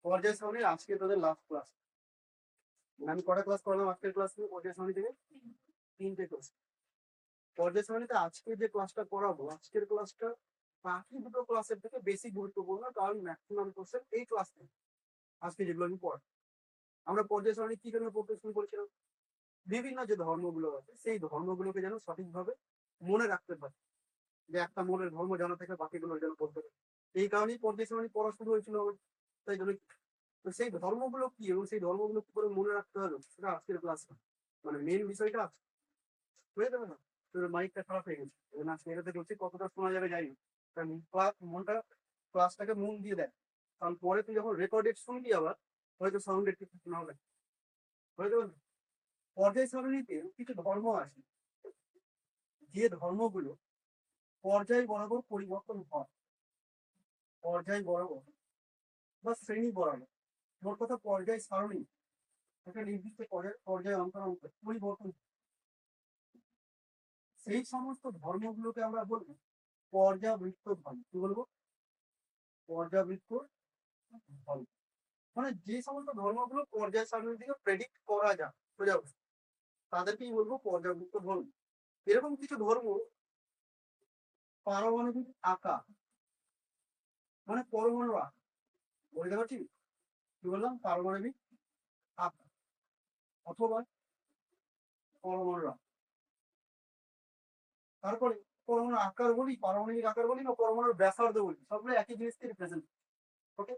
পর্যায় সারণীর আজকে তোদের লাস্ট ক্লাস। আমি কটা ক্লাস করলাম আজকের ক্লাস থেকে? পর্যায় সারণী থেকে 3টে ক্লাস। পর্যায় সারণীতে আজকে যে ক্লাসটা করাবো, আজকের ক্লাসটা বাকি দুটো ক্লাসের থেকে বেশি গুরুত্বপূর্ণ, কারণ ম্যাক্সিমাম কোশ্চেন এই ক্লাস থেকে আজকে যেগুলো আমি পড়াবো। আমরা পর্যায় সারণী কি জন্য পড়তে শুরু করেছিলাম? বিভিন্ন যে ধর্মগুলো আছে সেই ধর্মগুলোকে যেন সঠিকভাবে মনে রাখতে পারে, যে একটা মনের ধর্ম জানা থেকে বাকিগুলো যেন বলতে পারে। এই কারণেই পর্যায় সারণী পড়া শুরু হয়েছিল আমার। তাই জন্য তো সেই ধর্মগুলো কি এবং সেই ধর্মগুলো কি করে মনে রাখতে হবে সেটা আজকের ক্লাস, মানে মেন বিষয়টা হয়ে যাবে না। তোর মাইকটা খারাপ হয়ে গেছে, না সেটাতে করছি কতটা শোনা যাবে যাই না, কারণ মনটা ক্লাসটাকে মন দিয়ে দেয়, কারণ পরে তুই যখন রেকর্ডেড শুনবি আবার হয়তো সাউন্ডের কিছু শোনা হবে, হয়ে যাবে না। পর্যায় সারণীতে কিছু ধর্ম আছে, যে ধর্মগুলো পর্যায় বরাবর পরিবর্তন হয়, পর্যায় বরাবর বা শ্রেণী বরাবর, মোট কথা পর্যায় সারণী একটা নির্দিষ্ট পর্যায় অন্তর পরিবর্তন, সেই সমস্ত ধর্মগুলোকে আমরা বলবো পর্যাবৃত্ত ধর্ম। কি বলবো? পর্যাবৃত্ত ধর্ম। মানে যে সমস্ত ধর্মগুলো পর্যায় সারণীর দিকে প্রেডিক্ট করা যায় সোজা, তাদেরকেই বলবো পর্যাবৃত্ত ধর্ম। এরকম কিছু ধর্ম পারমাণবিক আকার, মানে পরমাণু আকার, বলতে পারছি কি বললাম? পারমাণবিক আকার অথবা পরমাণু আকার। তারপরে পরমাণু আকার বলি, পারমাণবিক আকার বলি, বা পরমাণুর ব্যাসার্ধ বলি, সবগুলো একই জিনিসকে রিপ্রেজেন্ট। ওকে।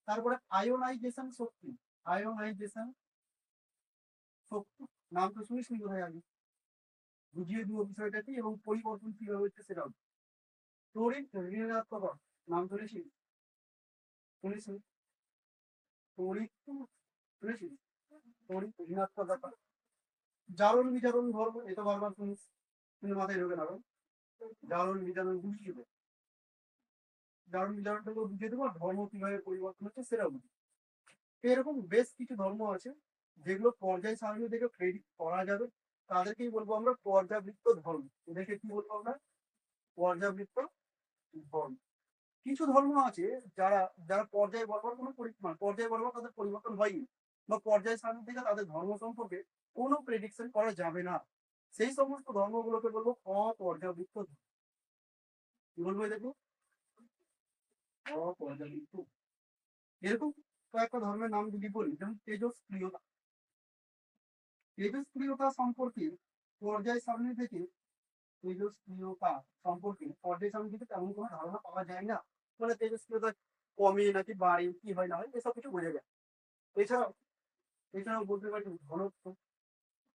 তারপরে আয়োনাইজেশন শক্তি, আয়োনাইজেশন শক্তি নাম তো শুনিস নি কোথায় আগে, বুঝিয়ে দিব বিষয়টা কি এবং পরিবর্তন কিভাবে হচ্ছে সেটাও। তড়িৎ ঋণাত্মক নাম শুনেছিস? শুনেছিস? তড়িৎ শুনেছিস? তড়িৎ ঋণাত্মক ব্যাপার। জারণ বিজারণ ধর্ম, এটা বারবার শুনিস, কিন্তু মাথায় ঢোকে না। জারণ বিজারণ বুঝিয়ে দেবে, জারণ বিজারণটাকে বুঝিয়ে দেবো, ধর্ম কিভাবে পরিবর্তন হচ্ছে সেটাও বুঝি। এরকম বেশ কিছু ধর্ম আছে যেগুলো পর্যায় সারণী থেকে প্রেডিক্ট করা যাবে, তাদেরকেই বলবো আমরা পর্যাবৃত্ত ধর্ম। এদেরকে কি বলবো আমরা? পর্যাবৃত্ত ধর্ম। কিছু ধর্ম আছে যারা যারা পর্যায় বরাবর কোনো পর্যায় বরাবর তাদের পরিবর্তন হয়নি, বা পর্যায় সারণী থেকে তাদের ধর্ম সম্পর্কে কোনো প্রেডিকশন করা যাবে না, সেই সমস্ত ধর্মগুলোকে বলবো অপর্যাবৃত্ত ধর্ম। কি বলবো দেখো? অপর্যাবৃত্ত। এরকম কয়েকটা ধর্মের নাম যদি বলি, যেমন তেজস্ক্রিয়তা। তেজস্ক্রিয়তা সম্পর্কে পর্যায় সারণী থেকে তেজস্ক্রিয়তা সম্পর্কে পর্যায় সারণী থেকে তেমন কোনো ধারণা পাওয়া যায় না, মানে তেজস্ক্রিয়তা কমে নাকি বাড়ে, কি হয় না হয় এসব কিছু বোঝা যায়। এছাড়াও এছাড়াও বলতে পারি ঘনত্ব,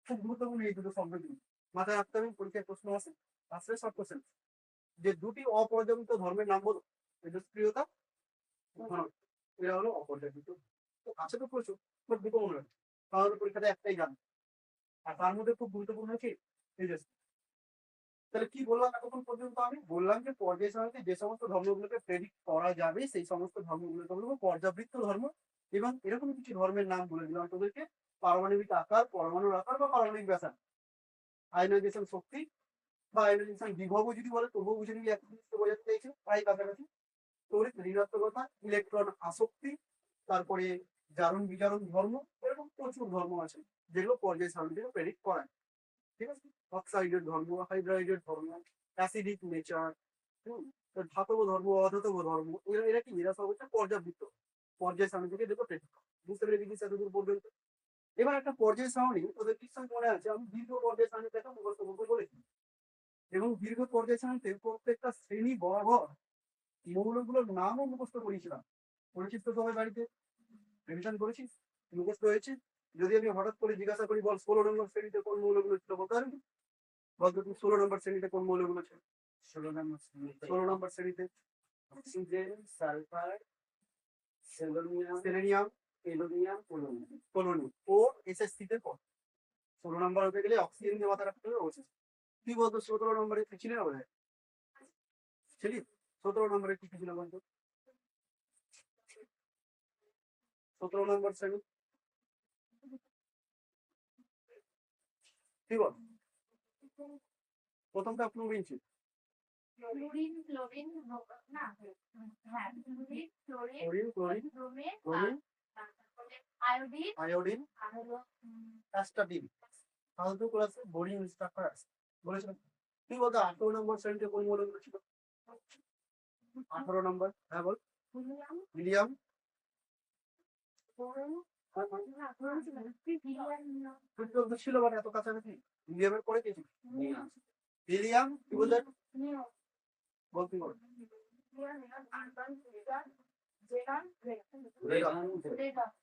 খুব গুরুত্বপূর্ণ এই দুটো শব্দ কিন্তু মাথায় রাখতে হবে, পরীক্ষায় প্রশ্ন আছে, আসলে শর্ট কোশ্চেন, যে দুটি অপর্যাবৃত ধর্মের নাম বলো, তেজস্ক্রিয়তা, ঘনত্ব, এরা হলো অপর্যাবৃত। তো আছে তো প্রচুর, বাট দুটো মনে রাখবে, তাহলে পরীক্ষাতে একটাই জানবে। আর তার মধ্যে খুব গুরুত্বপূর্ণ হচ্ছে তেজস্ক্রিয়। তাহলে কি বললাম এতক্ষণ পর্যন্ত? আমি বললাম যে পর্যায় সারণীতে যে সমস্ত ধর্মগুলোকে প্রেডিক্ট করা যাবে সেই সমস্ত ধর্মগুলোকে বলবো পর্যাবৃত্ত ধর্ম। এবং এরকম কিছু ধর্মের নাম বলে দিলাম তোদেরকে: পারমাণবিক আকার, পরমাণুর আকার বা পারমাণবিক ব্যাসার্ধ, আয়নাইজেশন শক্তি বা আয়নাইজেশন বিভবও যদি বলে তবুও বুঝে নিবি এক জিনিসকে বোঝাতে চাইছে, প্রায় কাছাকাছি। তড়িৎ ঋণাত্মকতা, ইলেকট্রন আসক্তি, তারপরে জারণ বিজারণ ধর্ম, এরকম প্রচুর ধর্ম আছে যেগুলো পর্যায় সারণী থেকে প্রেডিক্ট করায়। ঠিক আছে? অক্সাইডের ধর্ম, হাইড্রাইডের ধর্ম, অ্যাসিডিক নেচার, ধাতব ধর্ম, অধাতব ধর্ম, এরা কি? এরা সব হচ্ছে পর্যাবৃত্ত, পর্যায় সারণী থেকে দেখো প্রেডিক্ট। বুঝতে পেরে গেছিস এতদূর পর্যন্ত? এবার একটা পর্যায় সারণী তোদের নিশ্চয় মনে আছে, আমি দীর্ঘ পর্যায় সারণী দেখা মুখস্থ করতে বলেছি, এবং দীর্ঘ পর্যায় সারণীতে প্রত্যেকটা শ্রেণী বরাবর মৌলগুলোর নামও মুখস্থ করেছিলাম। পরিচিত সবাই বাড়িতে রিভিশন করেছিস, মুখস্থ হয়েছে? যদি আমি হঠাৎ করে জিজ্ঞাসা করি, বল 16 নম্বর শ্রেণীতে কোন মৌলগুলো ছিল, বলতে পারবি? বলতো তুমি 16 নম্বর শ্রেণীতে কোন মৌলগুলো ছিল? 16 নম্বর শ্রেণীতে oxygen, sulphur, selenium, aluminium, polonium ও এসএসসি তে পড়ে। 16 নম্বর হতে গেলে অক্সিজেন দিয়ে মাথা রাখতে হবে অবশ্যই। তুই বলতো 17 নম্বরে কি ছিল? না ছিলি? 17 নম্বরে কি ছিল বলতো? 17 নম্বর শ্রেণী কি বল? প্রথমটা ক্লোরিন ছিল। Chlorine, chlorine, bromine, iodine, astatine. তাহলে তো ক্লাসে বোরিং স্ট্রাকচার আছে বলেছিলাম। তুই বলতো 18 নম্বর শ্রেণীতে কোন মৌলগুলো ছিল? 18 নম্বর, হ্যাঁ বল। হিলিয়াম, ছিল মানে এত কাছাকাছি। হিলিয়ামের পরে কি ছিল? হিলিয়াম, কি বললে? বলতে বল।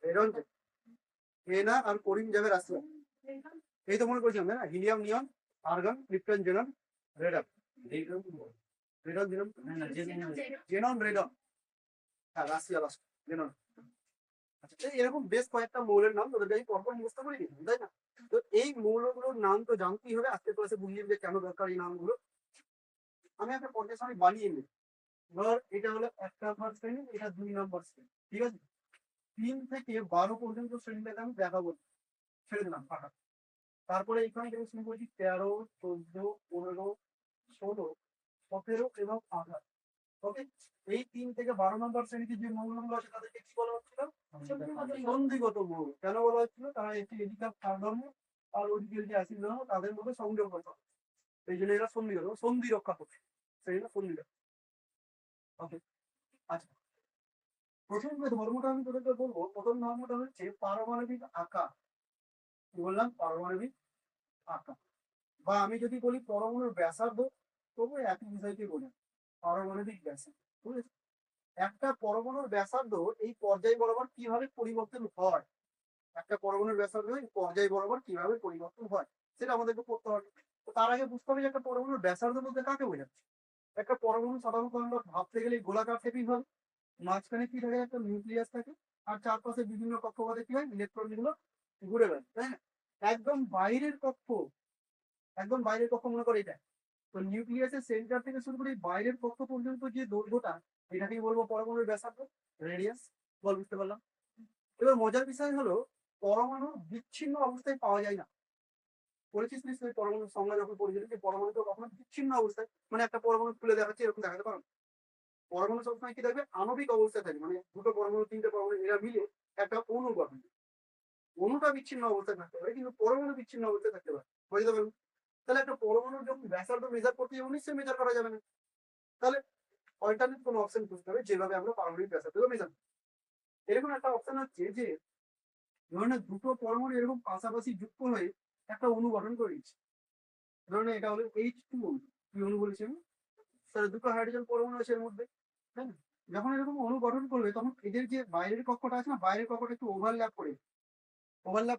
রেডন, এনা আর কোরিন যাবে রাশিয়া। এই তো মনে করছিলাম না, helium, neon, argon, krypton, xenon, radon. Radon, xenon, xenon, radon. হ্যাঁ, রাশিয়া লাস্ট, জেনন। আচ্ছা, এরকম বেশ কয়েকটা মৌলের নাম তোদের আমি পরপর মুখস্থ করে দিই, তাই না? তো এই মৌলগুলোর নাম তো জানতেই হবে, আজকে ক্লাসে বুঝিয়ে যে কেন দরকার এই নামগুলো। আমি একটা পর্যায়ে সময় বানিয়ে নিই। ধর এটা হলো 1 নম্বর শ্রেণী, এটা 2 নম্বর শ্রেণী, ঠিক আছে? 3 থেকে 12 পর্যন্ত শ্রেণীটাকে আমি দেখাবো, ছেড়ে দিলাম ফাঁকা। তারপরে এখানে যেমন শুরু করছি 13, 14, 15, 16, 17 এবং 18। ওকে, এই 3 থেকে 12 নম্বর শ্রেণীতে যে মৌলগুলো আছে তাদেরকে কি বলা হচ্ছিল? সন্ধিগত মৌল। কেন বলা হচ্ছিল? তারা একটি এদিকার কার্বন আর ওদিকের যে অ্যাসিড ধর্ম তাদের মধ্যে সংযোগ করতে হবে, এই জন্য এরা সন্ধিগত, সন্ধি রক্ষা করছে, সেই জন্য সন্ধিগত। ওকে, আচ্ছা, প্রথম যে ধর্মটা আমি তোদেরকে বলবো, প্রথম ধর্মটা হচ্ছে পারমাণবিক আকার। কি বললাম? পারমাণবিক আকার, বা আমি যদি বলি পরমাণুর ব্যাসার্ধ, তবু একই বিষয়কে বলি পারমাণবিক ব্যাসার্ধ। বুঝেছি? একটা পরমাণুর ব্যাসার্ধ এই পর্যায় বরাবর কিভাবে পরিবর্তন হয়, একটা পরমাণুর ব্যাসার্ধ এই পর্যায় বরাবর কিভাবে পরিবর্তন হয় সেটা আমাদেরকে পড়তে হবে। তো তার আগে বুঝতে হবে যে একটা পরমাণুর ব্যাসার্ধ বলতে কাকে বোঝাচ্ছে। একটা পরমাণু সাধারণত আমরা ভাবতে গেলে গোলাকার শেপই হয়, মাঝখানে কি থাকে? একটা নিউক্লিয়াস থাকে, আর চারপাশে বিভিন্ন কক্ষপথে কি হয়? ইলেকট্রন গুলো ঘুরে বেড়ায়, তাই না? একদম বাইরের কক্ষ, একদম বাইরের কক্ষ মনে করে এটা। তো নিউক্লিয়াসের সেন্টার থেকে শুরু করে বাইরের কক্ষ পর্যন্ত যে দৈর্ঘ্যটা, এটাকেই বলবো পরমাণুর ব্যাসার্ধ, রেডিয়াস। বল, বুঝতে পারলাম? এবার মজার বিষয় হলো পরমাণু বিচ্ছিন্ন অবস্থায় পাওয়া যায় না। পড়েছিস নিশ্চয়ই পরমাণুর সংজ্ঞা যখন পড়েছিল যে পরমাণু তো কখনো বিচ্ছিন্ন অবস্থায়, মানে একটা পরমাণু তুলে দেখাচ্ছে এরকম দেখাতে পারো। পরমাণু সবসময় কি থাকবে? আণবিক অবস্থায় থাকে, মানে দুটো পরমাণু, তিনটে পরমাণু এরা মিলে একটা অণু গঠন। অণুটা বিচ্ছিন্ন অবস্থায় থাকতে পারে, কিন্তু পরমাণু বিচ্ছিন্ন অবস্থায় থাকতে পারে। বুঝতে পারবেন? তাহলে একটা পরমাণুর যখন ব্যাসার্ধ মেজার করতে যাবো, নিশ্চয়ই মেজার করা যাবে না। তাহলে অল্টারনেট কোনো অপশন খুঁজতে হবে যেভাবে আমরা পারমাণবিক ব্যাসার্ধ মেজার। এরকম একটা অপশন হচ্ছে যে ধরনের দুটো পরমাণু এরকম পাশাপাশি যুক্ত হয়ে একটা অণু গঠন করে দিচ্ছে। ধরনের এটা হলো H2O, কি অণু বলেছি আমি? তাহলে দুটো হাইড্রোজেন পরমাণু আছে এর মধ্যে, তাই না? যখন এরকম অণু গঠন করবে তখন এদের যে বাইরের কক্ষটা আছে না, বাইরের কক্ষটা একটু ওভারল্যাপ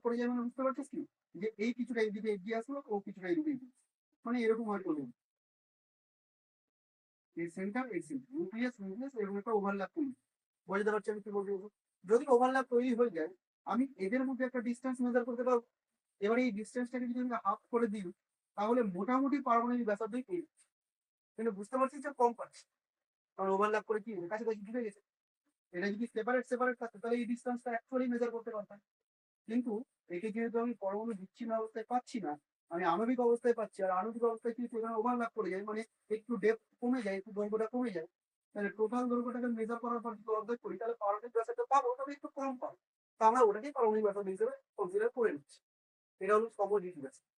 করে যায়, মানে বুঝতে পারছিস কি? যে এই কিছুটা এইদিকে এগিয়ে আসলো, ও কিছুটা এইদিকে এগিয়ে, মানে এরকম হয় করবে। এই সেন্টার, এই সেন্টার, নিউক্লিয়াস, নিউক্লিয়াস এরকম একটা ওভারল্যাপ করবে। বুঝতে পারছি আমি কি বলবো? যদি ওভারল্যাপ তৈরি হয়ে যায়, আমি এদের মধ্যে একটা ডিস্টেন্স মেজার করতে পারবো। এবার এই ডিস্টেন্সটাকে যদি আমি হাফ করে দিই, তাহলে মোটামুটি পারমাণবিক ব্যাসার্ধই পেয়ে যাচ্ছি। কিন্তু বুঝতে পারছিস যে কম পাচ্ছি, কারণ ওভারল্যাপ করে কি কাছাকাছি ঢুকে গেছে। এটা যদি সেপারেট সেপারেট থাকতো তাহলে এই ডিস্টেন্সটা অ্যাকচুয়ালি মেজার করতে পারতাম। কিন্তু একে যেহেতু আমি পরমাণু বিচ্ছিন্ন অবস্থায় পাচ্ছি না, আমি আণবিক অবস্থায় পাচ্ছি, আর আণবিক অবস্থায় কিন্তু এখানে ওভারল্যাপ করে যায়, মানে একটু ডেপথ কমে যায়, একটু দৈর্ঘ্যটা কমে যায়। তাহলে টোটাল দৈর্ঘ্যটাকে মেজার করার পর যদি অর্ধেক করি, তাহলে পারমাণবিক ব্যাসার্ধ পাবো, তবে একটু কম পাবো। তো আমরা ওটাকেই পারমাণবিক ব্যাসার্ধ হিসেবে কনসিডার করে নিচ্ছি। এটা হলো সমযোজী ব্যাসার্ধ।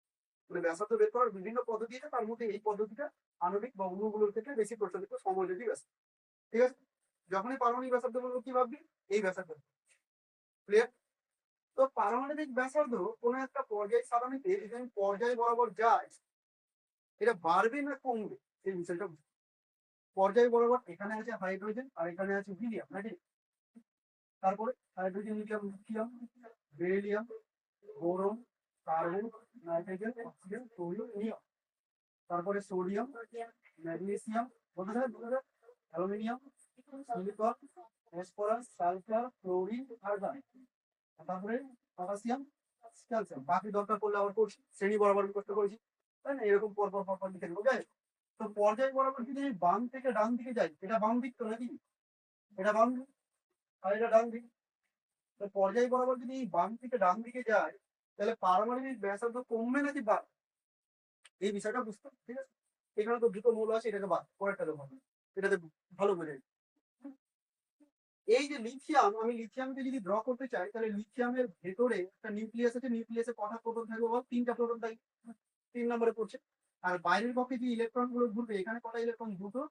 মানে ব্যাসার্ধ বের করার বিভিন্ন পদ্ধতি আছে, তার মধ্যে এই পদ্ধতিটা আণবিক বা অণুগুলোর ক্ষেত্রে বেশি প্রচলিত, সমযোজী ব্যাসার্ধ। ঠিক আছে? যখনই পারমাণবিক ব্যাসার্ধ বলবো কি ভাববি? এই ব্যাসার্ধ। ক্লিয়ার? তো পারমাণবিক ব্যাসার্ধ কোনো একটা পর্যায় সারণীতে যদি আমি পর্যায় বরাবর যাই, এটা বাড়বে না কমবে, এই বিষয়টা বুঝতে হবে। পর্যায় বরাবর এখানে আছে হাইড্রোজেন আর এখানে আছে হিলিয়াম, নাকি? তারপরে hydrogen, lithium, lithium, beryllium, boron, carbon, nitrogen, oxygen, chlorine, neon. তারপরে sodium, magnesium, aluminium, silicon, phosphorus, sulphur, chlorine, argon. তারপরে পটাশিয়াম, ক্যালসিয়াম। বাকি দরকার পড়লে আবার করছি, শ্রেণী বরাবর মুখস্থ করেছি, তাই না? এরকম পরপর পরপর লিখে দেবো। তো পর্যায় বরাবর যদি আমি বাম থেকে ডান দিকে যাই, এটা বাম দিক তো নাকি? এটা বাম দিক, আর এটা ডান দিক। তো পর্যায় বরাবর যদি বাম থেকে ডান দিকে যায়, তাহলে পারমাণবিক ব্যাসার্ধ কমবে নাকি বাড়বে, এই বিষয়টা বুঝতে হবে। ঠিক আছে? এখানে তো দুটো মৌল আছে, এটাকে বাদ পরেরটা দেবো, এটাতে ভালো বোঝা যায়। এই যে লিথিয়াম, আমি লিথিয়ামকে যদি ড্র করতে চাই তাহলে লিথিয়ামের ভেতরে একটা নিউক্লিয়াস আছে, নিউক্লিয়াসে কটা প্রোটন থাকবে বল? 3টা প্রোটন থাকবে, 3 নম্বরে পড়ছে। আর বাইরের পক্ষে যে ইলেকট্রন গুলো ঘুরবে, এখানে কটা ইলেকট্রন? দুটো।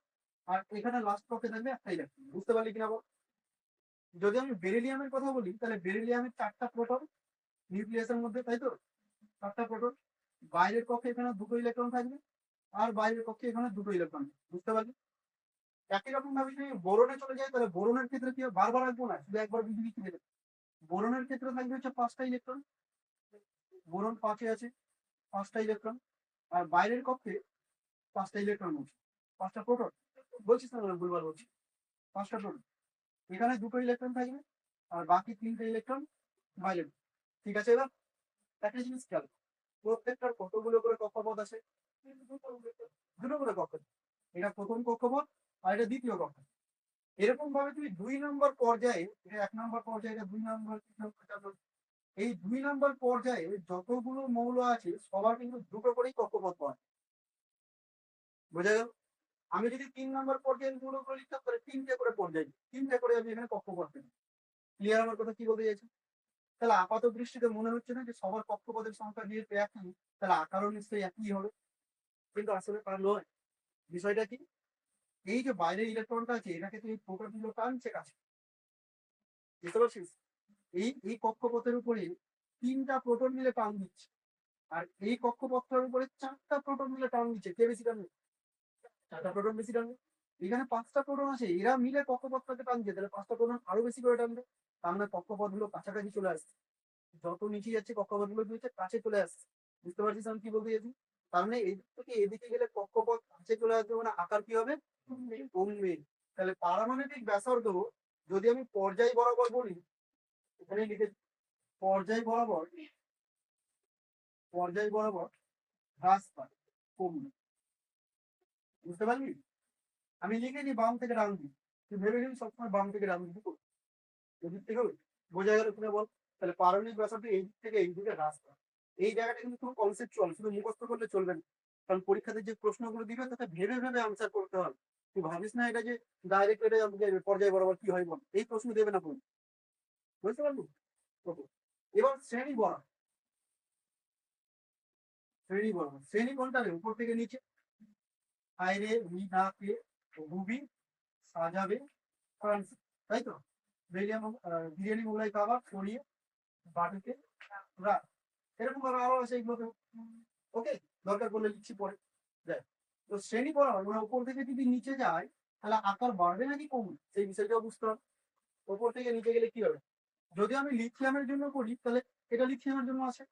আর এখানে লাস্ট পক্ষে থাকবে একটা ইলেকট্রন। বুঝতে পারলি কিনা বল? যদি আমি বেরিলিয়ামের কথা বলি তাহলে বেরিলিয়ামের 4টা প্রোটন নিউক্লিয়াসের মধ্যে, তাই তো? 4টা প্রোটন। বাইরের পক্ষে এখানে দুটো ইলেকট্রন থাকবে, আর বাইরের পক্ষে এখানে দুটো ইলেকট্রন। বুঝতে পারলি? একই রকম ভাবে যদি বোরনে চলে যায় তাহলে বোরনের ক্ষেত্রে কি হবে? বারবার আসবো না, শুধু একবার বিন্দু লিখে দেবে। বোরনের ক্ষেত্রে থাকবে হচ্ছে 5টা ইলেকট্রন। বোরন 5-এ আছে 5টা ইলেকট্রন। আর বাইরের কক্ষে 5টা ইলেকট্রন বলছি, 5টা প্রোটন বলছিস না? ভুলবার বলছি। 5টা প্রোটন, এখানে দুটো ইলেকট্রন থাকবে, আর বাকি 3টে ইলেকট্রন বাইরে। ঠিক আছে? এবার একটা জিনিস খেয়াল, প্রত্যেকটার কতগুলো করে কক্ষপথ আছে? দুটো করে কক্ষপথ। এটা প্রথম কক্ষপথ, আর এটা দ্বিতীয় কক্ষপথ। এরকম ভাবে তুই 2 নম্বর পর্যায়ে, এটা 1 নম্বর পর্যায়ে, এটা 2 নম্বর, 3 নম্বর, 4 নম্বর, এই 2 নম্বর পর্যায়ে যতগুলো মৌল আছে সবার কিন্তু দুটো করেই কক্ষপথ পাওয়া যায়। বোঝা গেল? আমি যদি 3 নম্বর পর্যায়ের মৌলগুলো লিখতাম তাহলে 3টে করে পর্যায়ে, 3টে করে আমি এখানে কক্ষপথ পেতাম। ক্লিয়ার আমার কথা কি বলতে চাইছি? তাহলে আপাত দৃষ্টিতে মনে হচ্ছে না যে সবার কক্ষপথের সংখ্যা যেহেতু একই, তাহলে আকারও নিশ্চয়ই একই হবে, কিন্তু আসলে তা নয়। বিষয়টা কি, এই যে বাইরের ইলেকট্রনটা আছে এটাকে তুই প্রোটনগুলো টানছে কাছে। বুঝতে পারছিস? এই কক্ষপথের উপরে 3টা প্রোটন মিলে টান দিচ্ছে, আর এই কক্ষপথটার উপরে 4টা প্রোটন মিলে টান দিচ্ছে। কে বেশি টানবে? 4টা প্রোটন বেশি টানবে। এখানে 5টা প্রোটন আছে, এরা মিলে কক্ষপথটাকে টানছে, তাহলে 5টা প্রোটন আরো বেশি করে টানবে। তার মানে কক্ষপথ গুলো কাছাকাছি চলে আসছে। যত নিচে যাচ্ছে কক্ষপথ গুলো কি হচ্ছে? কাছে চলে আসছে। বুঝতে পারছিস আমি কি বলতে চাইছি? তার মানে এদিক থেকে এদিকে গেলে কক্ষপথ কাছে চলে আসবে, মানে আকার কি হবে? কমবে। তাহলে পারমাণবিক ব্যাসার্ধ যদি আমি পর্যায় বরাবর বলি, এখানে লিখে পর্যায় বরাবর, পর্যায় বরাবর হ্রাস পায়, কমবে। বুঝতে পারলি? আমি লিখেছি বাম থেকে ডান দিক, তুই ভেবে নিবি সবসময় বাম থেকে ডান দিকে করবি। এদিক থেকে বোঝা গেল কিনা বল? তাহলে পারমাণবিক ব্যাসার্ধ এই দিক থেকে এই দিকে হ্রাস পায়। এই জায়গাটা কিন্তু খুব কনসেপচুয়াল, শুধু মুখস্থ করলে চলবে না। কারণ পরীক্ষাতে যে প্রশ্নগুলো দিবে তাতে ভেবে ভেবে আনসার করতে হবে। তুই ভাবিস না এটা যে ডাইরেক্ট এটা পর্যায় বরাবর কি হয় বল, এই প্রশ্ন দেবে না কোনো। বুঝতে পারলি? ওকে। এবার শ্রেণী বরাবর, শ্রেণী বরাবর, শ্রেণী কোনটা রে? উপর থেকে নিচে। আইরে মিনাকে রুবি সাজাবে ফ্রান্স, তাই তো? বিরিয়ানি মোগলাই কাবাব সরিয়ে বাটিতে রাখ, এরকম ভাবে আরো আছে এগুলোতে। ওকে, দরকার পড়লে লিখছি পরে। দেখ, তো শ্রেণী বরাবর মানে উপর থেকে যদি নিচে যায় তাহলে আকার বাড়বে নাকি কমবে সেই বিষয়টাও বুঝতে হবে। উপর থেকে নিচে গেলে কি হবে? যদি আমি লিথিয়ামের জন্য করি তাহলে এটা লিথিয়ামের জন্য আছে,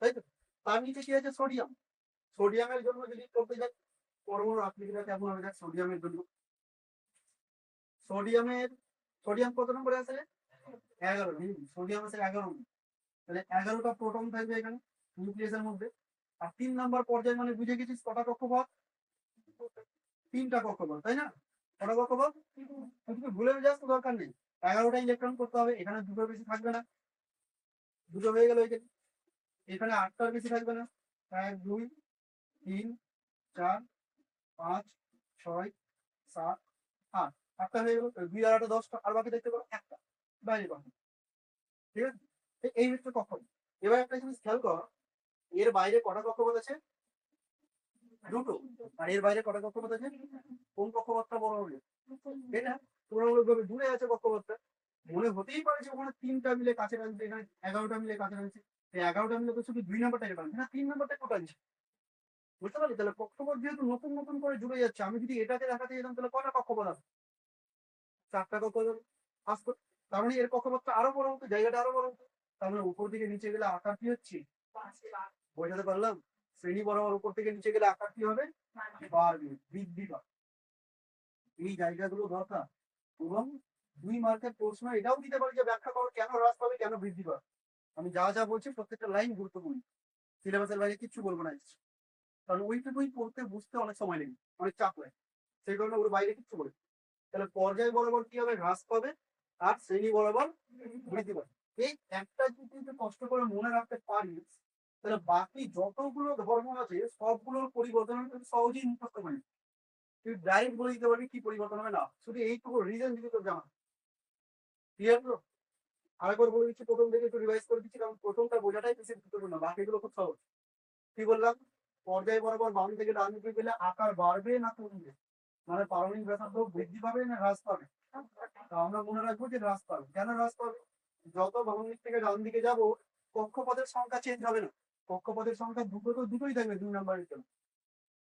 তাই তো? তার নিচে কি আছে? সোডিয়াম। সোডিয়ামের জন্য যদি করতে যাই, পরমাণু আকৃতিটা কেমন হবে দেখ সোডিয়ামের জন্য। সোডিয়ামের, সোডিয়াম কত নম্বরে আছে? 11। সোডিয়াম আছে 11। তাহলে 11টা প্রোটন থাকবে এখানে নিউক্লিয়াসের মধ্যে। আর 3 নম্বর পর্যায়ে মানে বুঝে গেছিস কটা কক্ষপথ? 3টা কক্ষপথ, তাই না? কটা কক্ষপথ? তুমি ভুলে যাস তো দরকার নেই। 11টা ইলেকট্রন করতে হবে, এখানে দুটোর বেশি থাকবে না। দুটো হয়ে গেল এখানে। এখানে 8টার বেশি থাকবে না। 1 2 3 4 5 6 7 8, 8টা হয়ে গেল। 2 আর 8 10টা, আর বাকি দেখতে পারো একটা বাইরে কখন। ঠিক আছে? এই হচ্ছে কক্ষপথ। এবার একটা জিনিস খেয়াল কর, এর বাইরে কটা কক্ষপথ আছে? দুটো। আর এর বাইরে কটা কক্ষপথ আছে? কোন কক্ষপথটা বড় হবে? এটা তুলনামূলকভাবে দূরে আছে কক্ষপথটা। মনে হতেই পারে যে ওখানে 3টা মিলে কাছে টানছে, এখানে 11টা মিলে কাছে টানছে। এই 11টা মিলে তো শুধু 2 নম্বরটাকে টানছে না, 3 নম্বরটা কেউ টানছে। বুঝতে পারলি? তাহলে কক্ষপথ যেহেতু নতুন নতুন করে জুড়ে যাচ্ছে, আমি যদি এটাকে দেখাতে যেতাম তাহলে কটা কক্ষপথ আসবে? 4টা কক্ষপথ আসতো। তার মানে এর কক্ষপথটা আরো বড় হতো, জায়গাটা আরো বড় হতো। তার মানে উপর থেকে নিচে গেলে আকার কি হচ্ছে? বোঝাতে পারলাম? শ্রেণী বরাবর উপর থেকে নিচে গেলে আকার কি হবে? বাড়বে, বৃদ্ধি পাবে। এই জায়গাগুলো দরকার। এবং 2 মার্কের প্রশ্ন এটাও দিতে পারে যে ব্যাখ্যা করো কেন হ্রাস পাবে, কেন বৃদ্ধি পাবে। আমি যা যা বলছি প্রত্যেকটা লাইন গুরুত্বপূর্ণ, সিলেবাসের বাইরে কিচ্ছু বলবো না। কারণ ওইটুকুই পড়তে বুঝতে অনেক সময় লাগে, অনেক চাপ লাগে, সেই কারণে ওর বাইরে কিচ্ছু বলে। তাহলে পর্যায় বরাবর কি হবে? হ্রাস পাবে। আর শ্রেণী বরাবর বৃদ্ধি পাবে। এই একটা যদি কষ্ট করে মনে রাখতে পারিস তাহলে বাকি যতগুলো ধর্ম আছে সবগুলোর পরিবর্তন কিন্তু সহজেই মুখস্থ করে নিবি। তুই ডাইরেক্ট বলে দিতে পারবি কি পরিবর্তন হবে না, শুধু এইটুকু রিজন যদি তোর জানা। Clear bro? আরেকবার বলে দিচ্ছি, প্রথম থেকে একটু রিভাইজ করে দিচ্ছি, কারণ প্রথমটা বোঝাটাই বেশি গুরুত্বপূর্ণ, বাকিগুলো খুব সহজ। কি বললাম? পর্যায় বরাবর বাম থেকে ডান দিকে গেলে আকার বাড়বে না কমবে, মানে পারমাণবিক ব্যাসার্ধ বৃদ্ধি পাবে না হ্রাস পাবে? তা আমরা মনে রাখবো যে হ্রাস পাবে। কেন হ্রাস পাবে? যত বাম দিক থেকে ডান দিকে যাব, কক্ষপথের সংখ্যা চেঞ্জ হবে না। কক্ষপথের সংখ্যা দুটো তো দুটোই থাকবে 2 নাম্বারের জন্য।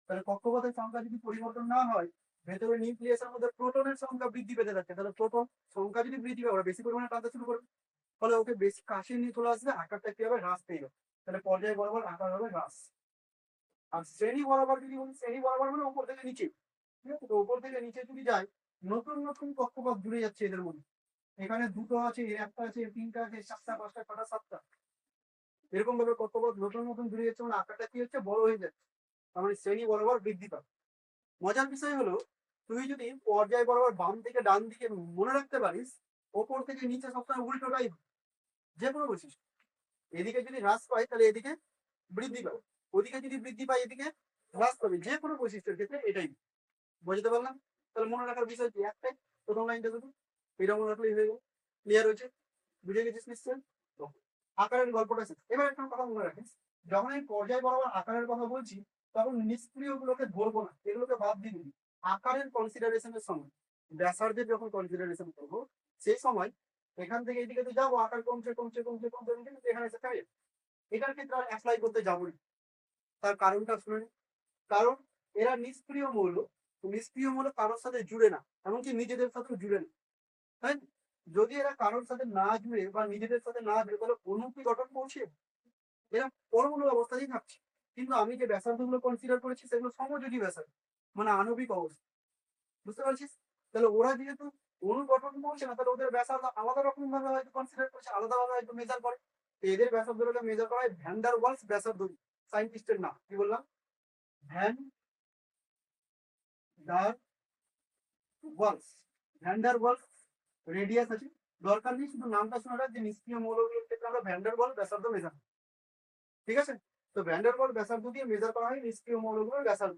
তাহলে কক্ষপথের সংখ্যা যদি পরিবর্তন না হয়, ভেতরে নিউক্লিয়াসের মধ্যে প্রোটনের সংখ্যা বৃদ্ধি পেতে থাকছে, তাহলে প্রোটন সংখ্যা যদি বৃদ্ধি পাবে, ওরা বেশি পরিমাণে টানতে শুরু করবে, ফলে ওকে বেশি কাছে নিয়ে চলে আসবে, আকারটা কি হবে? হ্রাস পেয়ে যাবে। তাহলে পর্যায় বরাবর আকার হবে হ্রাস। আর শ্রেণী বরাবর যদি বলি, শ্রেণী বরাবর মানে উপর থেকে নিচে, ঠিক আছে? তো উপর থেকে নিচে যদি যায়, নতুন নতুন কক্ষপথ জুড়ে যাচ্ছে এদের মধ্যে। এখানে দুটো আছে, একটা আছে, তিনটা আছে, 4টা 5টা 6টা 7টা, এরকম ভাবে কক্ষপথ নতুন নতুন জুড়ে যাচ্ছে, মানে আকারটা কি হচ্ছে? বড় হয়ে যাচ্ছে। তার মানে শ্রেণী বরাবর বৃদ্ধি পাবে। মজার বিষয় হলো, তুই যদি পর্যায় বরাবর বাম থেকে ডান দিকে মনে রাখতে পারিস, ওপর থেকে নিচে সবসময় উল্টোটাই হয়। যে কোনো বৈশিষ্ট্য, এদিকে যদি হ্রাস পায় তাহলে এদিকে বৃদ্ধি পাবে, ওদিকে যদি বৃদ্ধি পায় এদিকে হ্রাস পাবে, যে কোনো বৈশিষ্ট্যের ক্ষেত্রে এটাই। বুঝতে পারলাম? তাহলে মনে রাখার বিষয় কি? একটাই, প্রথম লাইনটা শুধু এটা মনে রাখলেই হয়ে গেল। ক্লিয়ার হয়েছে? বুঝে গেছিস নিশ্চয়? তো আকারের গল্পটা শেষ। এবার একটা কথা মনে রাখিস, যখন এই পর্যায় বরাবর আকারের কথা বলছি, তখন নিষ্ক্রিয় গুলোকে ধরবো না, এগুলোকে বাদ দিয়ে দিবি। আকারের কনসিডারেশনের সময়, ব্যাসার্ধের যখন কনসিডারেশন করবো, সেই সময় এখান থেকে এইদিকে তো যাবো, আকার কমছে কমছে কমছে কমছে, কিন্তু এখানে এসে থাকবে। এটার ক্ষেত্রে আর অ্যাপ্লাই করতে যাবো না। তার কারণটা শুনে, কারণ এরা নিষ্ক্রিয় মৌল। নিষ্ক্রিয় মৌল কারোর সাথে জুড়ে না, এমনকি নিজেদের সাথে জুড়ে না, তাই না? যদি এরা কারোর সাথে না জুড়ে বা নিজেদের সাথে না জুড়ে, তাহলে অণু কি গঠন করছে? এরা পরমাণু অবস্থাতেই থাকছে। কিন্তু আমি যে ব্যাসার্ধগুলো কনসিডার করেছি, সেগুলো সমযোজী ব্যাসার্ধ, মানে আণবিক অবস্থা। বুঝতে পারছিস? তাহলে ওরা যেহেতু অণু গঠন করছে না, তাহলে ওদের ব্যাসার্ধ আলাদা রকম ভাবে হয়তো কনসিডার করছে, আলাদাভাবে হয়তো মেজার করে। তো এদের ব্যাসার্ধগুলোকে মেজার করা হয় ভ্যান ডার ওয়ালস ব্যাসার্ধ, সায়েন্টিস্টের নাম কি বললাম? Van der Waals. Van der Waals radius আছে, দরকার নেই, শুধু নামটা শোনা রাখ যে নিষ্ক্রিয় মৌলগুলোর ক্ষেত্রে আমরা ভ্যান ডার ওয়ালস ব্যাসার্ধ মেজার, ঠিক আছে? তো ভ্যান ডার ওয়ালস ব্যাসার্ধ দিয়ে মেজার করা হয় নিষ্ক্রিয় মৌলগুলোর ব্যাসার্ধ।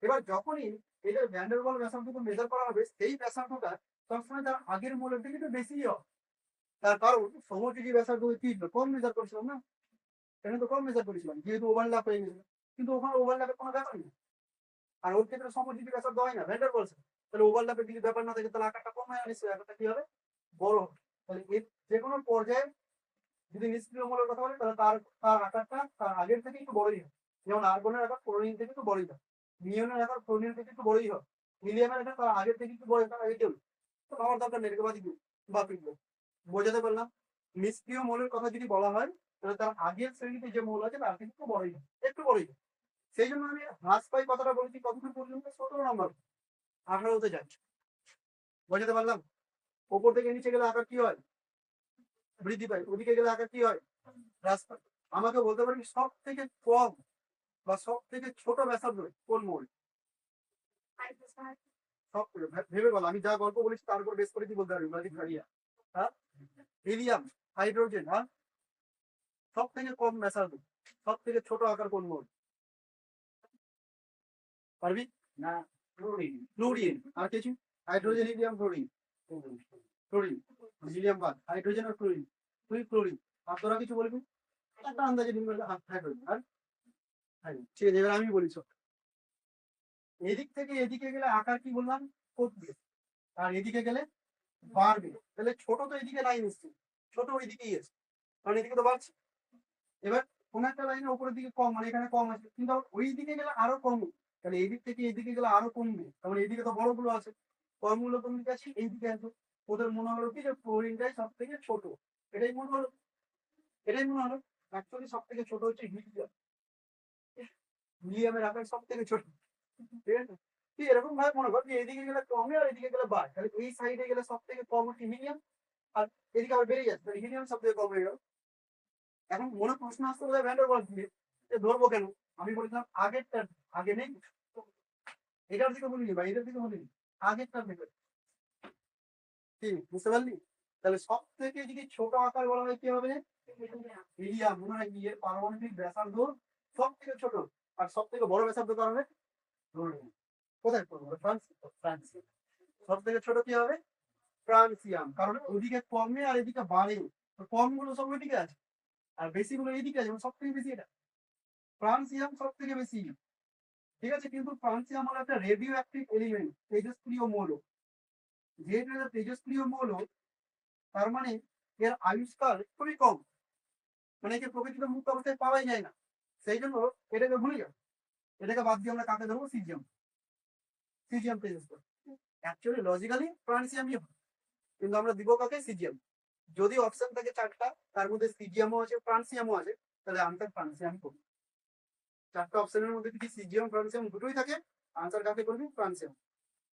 এবার যখনই এদের ভ্যান ডার ওয়ালস ব্যাসার্ধকে মেজার করা হবে, সেই ব্যাসার্ধটা সবসময় তার আগের মৌলের থেকে একটু বেশি হবে। তার কারণ সমযোজী ব্যাসার্ধ কি কম মেজার করেছিলাম না, এখানে তো কম মেজার করেছিলাম, যেহেতু ওভারল্যাপ হয়ে গেছিল। কিন্তু ওখানে ওভারল্যাপের কোনো ব্যাপার নেই, আর ওর ক্ষেত্রে সমযোজী ব্যাসার্ধ হয় না, ভ্যান ডার ওয়ালস। তাহলে ওভারল্যাপের যদি ব্যাপার না থাকে, তাহলে আকারটা কম হয়, নিশ্চয়ই আকারটা কি হবে? বড় হবে। তাহলে এর যে কোনো পর্যায়ে যদি নিষ্ক্রিয় মৌলের কথা বলি, তাহলে তার তার আকারটা তার আগের থেকে একটু বড়ই হয়। যেমন আর্গনের আকার ফ্লোরিন থেকে একটু বড়ই হয়, নিয়নের আকার ফ্লোরিন থেকে একটু বড়ই হয়, হিলিয়ামের আকার তার আগের থেকে একটু বড়, তার আগে কেউ। তো আমার দরকার নেই বাদ দিব বা পিটবো। বোঝাতে পারলাম? নিষ্ক্রিয় মৌলের কথা যদি বলা হয়, তাহলে তার আগের শ্রেণীতে যে মৌল আছে তার থেকে একটু বড়ই হয়, একটু বড়ই হয়। সেই জন্য আমি হ্রাস পাই কথাটা বলেছি কতক্ষণ পর্যন্ত? 17 নম্বর, 18তে যাচ্ছে। বোঝাতে পারলাম? ওপর থেকে নিচে গেলে আকার কি হয়? বৃদ্ধি পায়, ওদিকে গেলে আকার কি হয়? হ্রাস পায়। আমাকে বলতে পারবি সব থেকে কম বা সব থেকে ছোট ব্যাসার্ধ কোন মৌল? সব ভেবে বল, আমি যা গল্প বলেছি তার উপর বেশ করে কি বলতে পারবি? ম্যাজিক হারিয়া, হ্যাঁ? হিলিয়াম, হাইড্রোজেন, হ্যাঁ? সব থেকে কম ব্যাসার্ধ, সব থেকে ছোট আকার কোন মৌল? পারবি না? ফ্লোরিন। ফ্লোরিন। আর কিছু? Hydrogen, helium, fluorine. Fluorine, helium বাদ, হাইড্রোজেন আর ফ্লোরিন। তুই ফ্লোরিন। আর তোরা কিছু বলবি? একটা আন্দাজে নিন, হাইড্রোজেন। আর ঠিক আছে, এবার আমি বলি সব। এদিক থেকে এদিকে গেলে আকার কি বললাম? কমবে, আর এদিকে গেলে বাড়বে। তাহলে ছোট তো এদিকে লাইন এসছে, ছোট ওই দিকেই এসছে, কারণ এদিকে তো বাড়ছে। এবার কোন একটা লাইনের উপরের দিকে কম, মানে এখানে কম আছে, কিন্তু ওই দিকে গেলে আরো কমবে। তাহলে এই দিক থেকে এদিকে গেলে আরো কমবে, তাহলে এইদিকে তো বড়গুলো আছে, কমগুলো কোন দিকে আছে? এইদিকে আছে। ওদের মনে হলো কি যে ফ্লোরিনটাই সব থেকে ছোট, এটাই মনে হলো, এটাই মনে হলো। অ্যাকচুয়ালি সব থেকে ছোট হচ্ছে হিলিয়াম। হিলিয়ামের আকার সব থেকে ছোট, ঠিক আছে? তুই এরকম ভাবে মনে কর যে এদিকে গেলে কমে আর এদিকে গেলে বাড়ে, তাহলে এই সাইডে গেলে সব থেকে কম হচ্ছে হিলিয়াম, আর এদিকে আবার বেড়ে যাচ্ছে, তাহলে হিলিয়াম সব থেকে কম হয়ে গেল। এখন মনে প্রশ্ন আসতে বোধ হয় ভ্যান্ডার ওয়ালস দিয়ে যে ধরবো কেন? আমি বলেছিলাম আগেরটা আগে নেই, এটার দিকে বলিনি বা এটার দিকে বলিনি, আগেরটার দিকে। কি বুঝতে পারলি? তাহলে সব থেকে যদি ছোট আকার বলা হয় কি হবে? হিলিয়াম। মনে হয় কি এর পারমাণবিক ব্যাসার্ধ সব থেকে ছোট, আর সব থেকে বড় ব্যাসার্ধ কারণে কোথায় পড়বো? ফ্রান্স। ফ্রান্স। সব থেকে ছোট কি হবে? ফ্রান্সিয়াম, কারণ ওদিকে কমে আর এদিকে বাড়ে। কম গুলো সব ওইদিকে আছে আর বেশি গুলো এইদিকে আছে, সব থেকে বেশি এটা ফ্রান্সিয়াম সব থেকে বেশি। ঠিক আছে, কিন্তু ফ্রান্সিয়াম হলো একটা রেডিও অ্যাক্টিভ এলিমেন্ট, তেজস্ক্রিয় মৌল। যেহেতু এটা তেজস্ক্রিয় মৌল, তার মানে এর আয়ুষ্কাল খুবই কম, মানে একে প্রকৃতিতে মুক্ত অবস্থায় পাওয়াই যায় না। সেই জন্য এটাকে ভুলে যাও, এটাকে বাদ দিয়ে আমরা কাকে ধরবো? সিজিয়াম। সিজিয়াম তেজস্ক্রিয়, অ্যাকচুয়ালি লজিক্যালি ফ্রান্সিয়ামই হবে, কিন্তু আমরা দিব কাকে? সিজিয়াম। যদি অপশন থাকে চারটা, তার মধ্যে সিজিয়ামও আছে ফ্রান্সিয়ামও আছে, তাহলে আনসার ফ্রান্সিয়াম করবি। চারটা অপশনের মধ্যে যদি সিজিয়াম ফ্রান্সিয়াম দুটোই থাকে, আনসার কাকে করবি? ফ্রান্সিয়াম।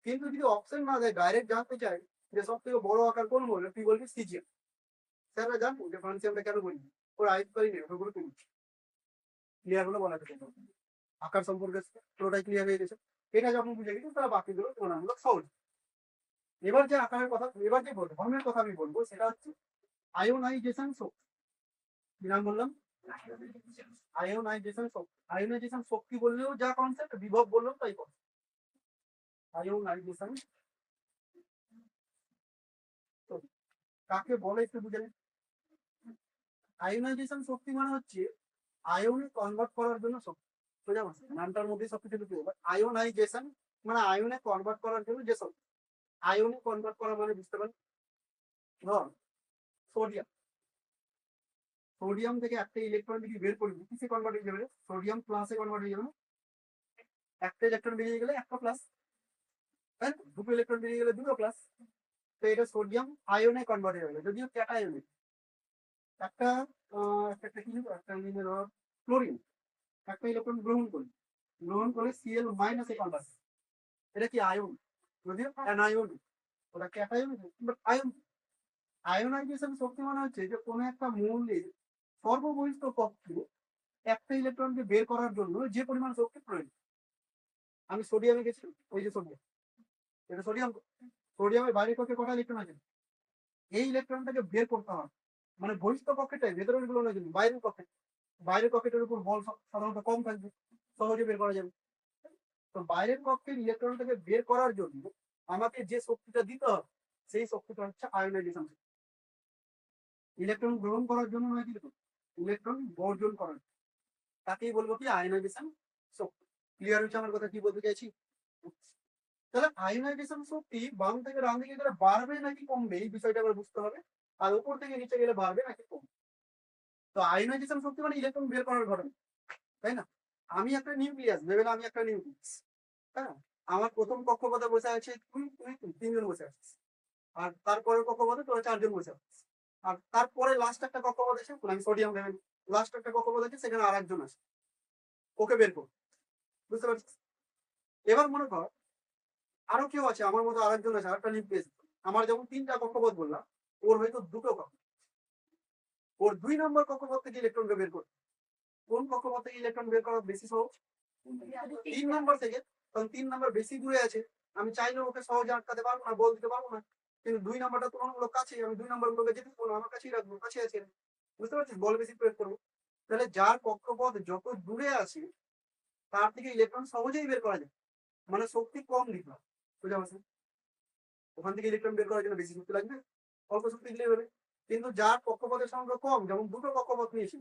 কিন্তু যদি অপশন না দেয়, ডাইরেক্ট জানতে চাই যে সব থেকে বড় আকার কোন বলবে, তুই বলবি সিজিএম। স্যাররা জানবো যে ফ্রান্সিয়ামটা কেন বলবি, ওর আয়ুষ্কালই নেই, ওগুলো তুমি ক্লিয়ার হলো বলা যেতে পারে। আকার সম্পর্কে পুরোটাই ক্লিয়ার হয়ে গেছে। এটা যখন বুঝে গেছি, তাহলে বাকিগুলো তুলনামূলক সহজ। এবার যে আকারের কথা, এবার যে ধর্মের কথা আমি বলবো, সেটা হচ্ছে আয়োনাইজেশন শক্তি। কি নাম বললাম? আয়োনাইজেশন শক্তি। আয়োনাইজেশন শক্তি বললেও যা কনসেপ্ট, বিভব বললেও তাই কনসেপ্ট। আয়োনাইজেশন কাকে বলে একটু বুঝে নিন। আয়োনাইজেশন শক্তি মানে হচ্ছে আয়নে কনভার্ট করার জন্য শক্তি। সোজা ভাষা, নামটার মধ্যে সবকিছু ঢুকে যাবে। আয়োনাইজেশন মানে আয়নে কনভার্ট করার জন্য যে শক্তি। আয়নে কনভার্ট করা মানে বুঝতে পারেন, ধর সোডিয়াম, সোডিয়াম থেকে একটা ইলেকট্রন যদি বের করবি, কিসে কনভার্ট হয়ে যাবে? সোডিয়াম প্লাসে কনভার্ট হয়ে যাবে। একটা ইলেকট্রন বেরিয়ে গেলে একটা প্লাস, তাই না? দুটো ইলেকট্রন বেরিয়ে গেলে দুটো প্লাস। তো এটা সোডিয়াম আয়নে কনভার্ট হয়ে গেল, যদিও ক্যাটায়নে। একটা একটা কি একটা ক্লোরিন একটা ইলেকট্রন গ্রহণ করে সিএল মাইনাসে কনভার্ট। এটা কি আয়ন? যদিও অ্যানায়ন, ওটা ক্যাটায়ন বাট আয়ন। আয়োনাইজেশন শক্তি মানে হচ্ছে যে কোনো একটা মৌলের সর্ববহিষ্ঠ কক্ষে একটা ইলেকট্রনকে বের করার জন্য যে পরিমাণ শক্তি প্রয়োজন। আমি সোডিয়ামে গেছি, ওই যে সোডিয়াম, এটা সোডিয়াম। সোডিয়ামের বাইরের কক্ষে কটা ইলেকট্রন আছে? এই ইলেকট্রনটাকে বের করতে হবে, মানে বহিষ্ঠ কক্ষেটাই, ভেতরের গুলো নয়, কিন্তু বাইরের কক্ষে। বাইরের কক্ষেটার উপর বল সাধারণত কম থাকবে, সহজে বের করা যাবে। তো বাইরের কক্ষের ইলেকট্রনটাকে বের করার জন্য আমাকে যে শক্তিটা দিতে হবে, সেই শক্তিটা হচ্ছে আয়োনাইজেশন। ইলেকট্রন গ্রহণ করার জন্য নয়, কিন্তু ইলেকট্রন বর্জন করার, তাকেই বলবো কি? আয়োনাইজেশন শক্তি। ক্লিয়ার হচ্ছে আমার কথা কি বলতে চাইছি? তাহলে আয়োনাইজেশন শক্তি বাম থেকে ডান দিকে গেলে বাড়বে নাকি কমবে, এই বিষয়টা আবার বুঝতে হবে। আর উপর থেকে নিচে গেলে বাড়বে নাকি কমবে। তো আয়োনাইজেশন শক্তি মানে ইলেকট্রন বের করার ঘটনা, তাই না? আমি একটা নিউক্লিয়াস, ভেবে আমি একটা নিউক্লিয়াস, হ্যাঁ। আমার প্রথম কক্ষপথে বসে আছে তিনজন বসে আছিস, আর তারপরের কক্ষপথে তোরা চারজন বসে আছিস, আর তারপরে লাস্ট একটা কক্ষপথ আছে, আমি সোডিয়াম ভেবে, লাস্ট একটা কক্ষপথ আছে, সেখানে আর একজন আছে, ওকে বের কর। বুঝতে পারছিস? এবার মনে কর আরো কেউ আছে, আমার মতো আরেকজন আছে, আরেকটা নিউক্লিয়াস। আমার যেমন তিনটা কক্ষপথ বললাম, ওর হয়তো দুটো কক্ষ, ওর 2 নম্বর কক্ষপথ থেকে ইলেকট্রনকে বের করবে। কোন কক্ষপথ থেকে ইলেকট্রন বের করা বেশি সহজ? 3 নম্বর থেকে, কারণ 3 নম্বর বেশি দূরে আছে। আমি চাইলেও ওকে সহজে আটকাতে পারবো না, বল দিতে পারবো না। কিন্তু 2 নম্বরটা তুলনামূলক কাছে, আমি 2 নম্বর গুলোকে যেতে পারবো, আমার কাছেই রাখবো, কাছে আছে। বুঝতে পারছিস? বল বেশি প্রয়োগ করবো। তাহলে যার কক্ষপথ যত দূরে আছে, তার থেকে ইলেকট্রন সহজেই বের করা যায়, মানে শক্তি কম দিতে হবে। বুঝতে পারছেন? ওখান থেকে ইলেকট্রন বের করার জন্য বেশি শক্তি লাগবে, অল্প শক্তি দিলেই হবে। কিন্তু যার কক্ষপথের সংখ্যা কম, যেমন দুটো কক্ষপথ নিয়েছি,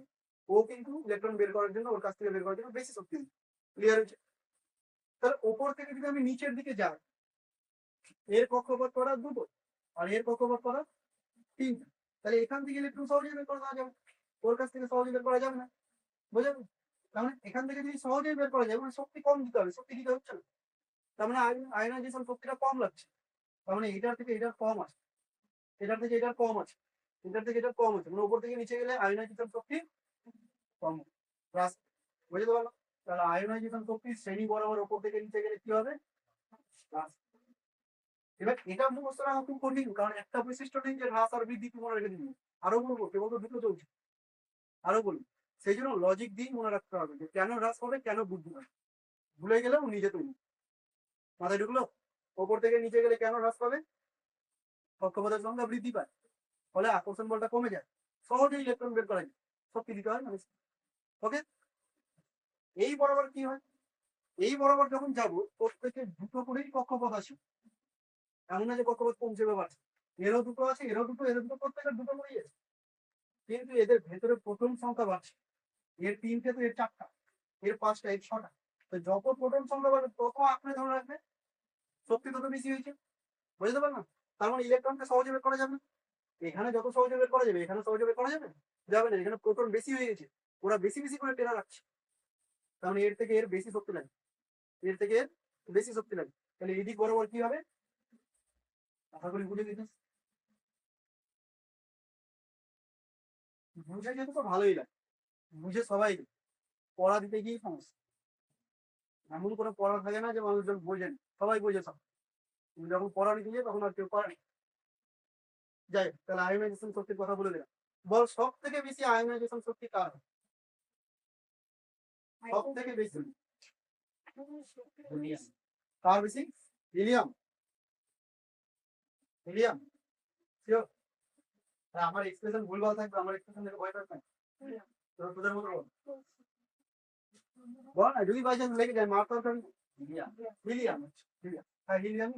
ও কিন্তু ইলেকট্রন বের করার জন্য, ওর কাছ থেকে বের করার জন্য বেশি শক্তি দিবে। ক্লিয়ার হচ্ছে? তাহলে ওপর থেকে যদি আমি নিচের দিকে যাই, এর কক্ষপথ করা দুটো আর এর কক্ষপথ করা তিনটা, তাহলে এখান থেকে ইলেকট্রন সহজেই বের করা যাবে, ওর কাছ থেকে সহজে বের করা যাবে না। বুঝলেন? তার মানে এখান থেকে যদি সহজেই বের করা যায়, মানে শক্তি কম দিতে হবে, শক্তি দিতে হচ্ছে না। তার মানে আয়নাইজেশন শক্তিটা কম লাগছে, তার মানে এটার থেকে এটার কম আছে, এটার থেকে এটার কম আছে, এটার থেকে এটার কম আছে, মানে উপর থেকে নিচে গেলে আয়নাইজেশন শক্তি কম প্লাস। বুঝতে পারলাম? তাহলে আয়নাইজেশন শক্তি শ্রেণী বরাবর উপর থেকে নিচে গেলে কি হবে? প্লাস। এবার এটা মুখস্থ রাখা খুব কঠিন, কারণ একটা বৈশিষ্ট্য নেই যে হ্রাস আর বৃদ্ধি মনে রেখে দিবি। আরো বলবো, কেবল তো দুটো চলছে, আরো বলবো। সেই জন্য লজিক দিয়ে মনে রাখতে হবে যে কেন হ্রাস হবে, কেন বৃদ্ধি হবে। ভুলে গেলেও নিজে তৈরি, মাথায় ঢুকলো? ওপর থেকে নিচে গেলে কেন হ্রাস পাবে? কক্ষপথের সংখ্যা বৃদ্ধি পায়, ফলে আকর্ষণ বলটা কমে যায়, সহজে ইলেকট্রন বের করা যায়, শক্তি দিতে হয় মানুষ। ওকে, এই বরাবর কি হয়? এই বরাবর যখন যাবো, প্রত্যেকে দুটো করেই কক্ষপথ আসে, এমন না যে কক্ষপথ কমছে বা বাড়ছে। এরও দুটো আছে, এরও দুটো, এরও দুটো, প্রত্যেকের দুটো করেই আছে। কিন্তু এদের ভেতরে প্রোটন সংখ্যা বাড়ছে। এর 3টে তো এর 4টা, এর 5টা, এর 6টা। তো যত প্রোটন সংখ্যা বাড়বে তত আঁকড়ে ধরে রাখবে, শক্তি তত বেশি হয়েছে। বুঝতে পারলাম? তার মানে ইলেকট্রনকে সহজে বের করা যাবে না। এখানে যত সহজে বের করা যাবে এখানে সহজে বের করা যাবে যাবে না। এখানে প্রোটন বেশি হয়ে গেছে, ওরা বেশি বেশি করে টেনে রাখছে। তার মানে এর থেকে এর বেশি শক্তি লাগে, এর থেকে এর বেশি শক্তি লাগে। তাহলে এদিক বরাবর কি হবে? আশা করি বুঝে দিতে, বুঝে যেতে তো ভালোই লাগে, বুঝে সবাই দেয়। পড়া দিতে গিয়ে সমস্যা। এমন কোনো পড়া থাকে না যে মানুষজন বোঝেন, সবাই বোঝে সব। তুমি যখন পড়া নিতে যাই তখন আর কেউ পড়া নেই। যাই হোক, তাহলে আয়োনাইজেশন শক্তির কথা বলে দিলাম। বল সব থেকে বেশি আয়োনাইজেশন শক্তি কার? সব থেকে বেশি কার বেশি? হিলিয়াম। Helium sure? আমার এক্সপ্রেশন ভুলভাল থাকবে, আমার এক্সপ্রেশন দেখে ভয় পাবেন। তোদের মতো বল, বল না, যদি বাই চান্স লেগে যায় মার তরকারি। হিলিয়াম, হিলিয়াম, হিলিয়াম, হ্যাঁ হিলিয়াম।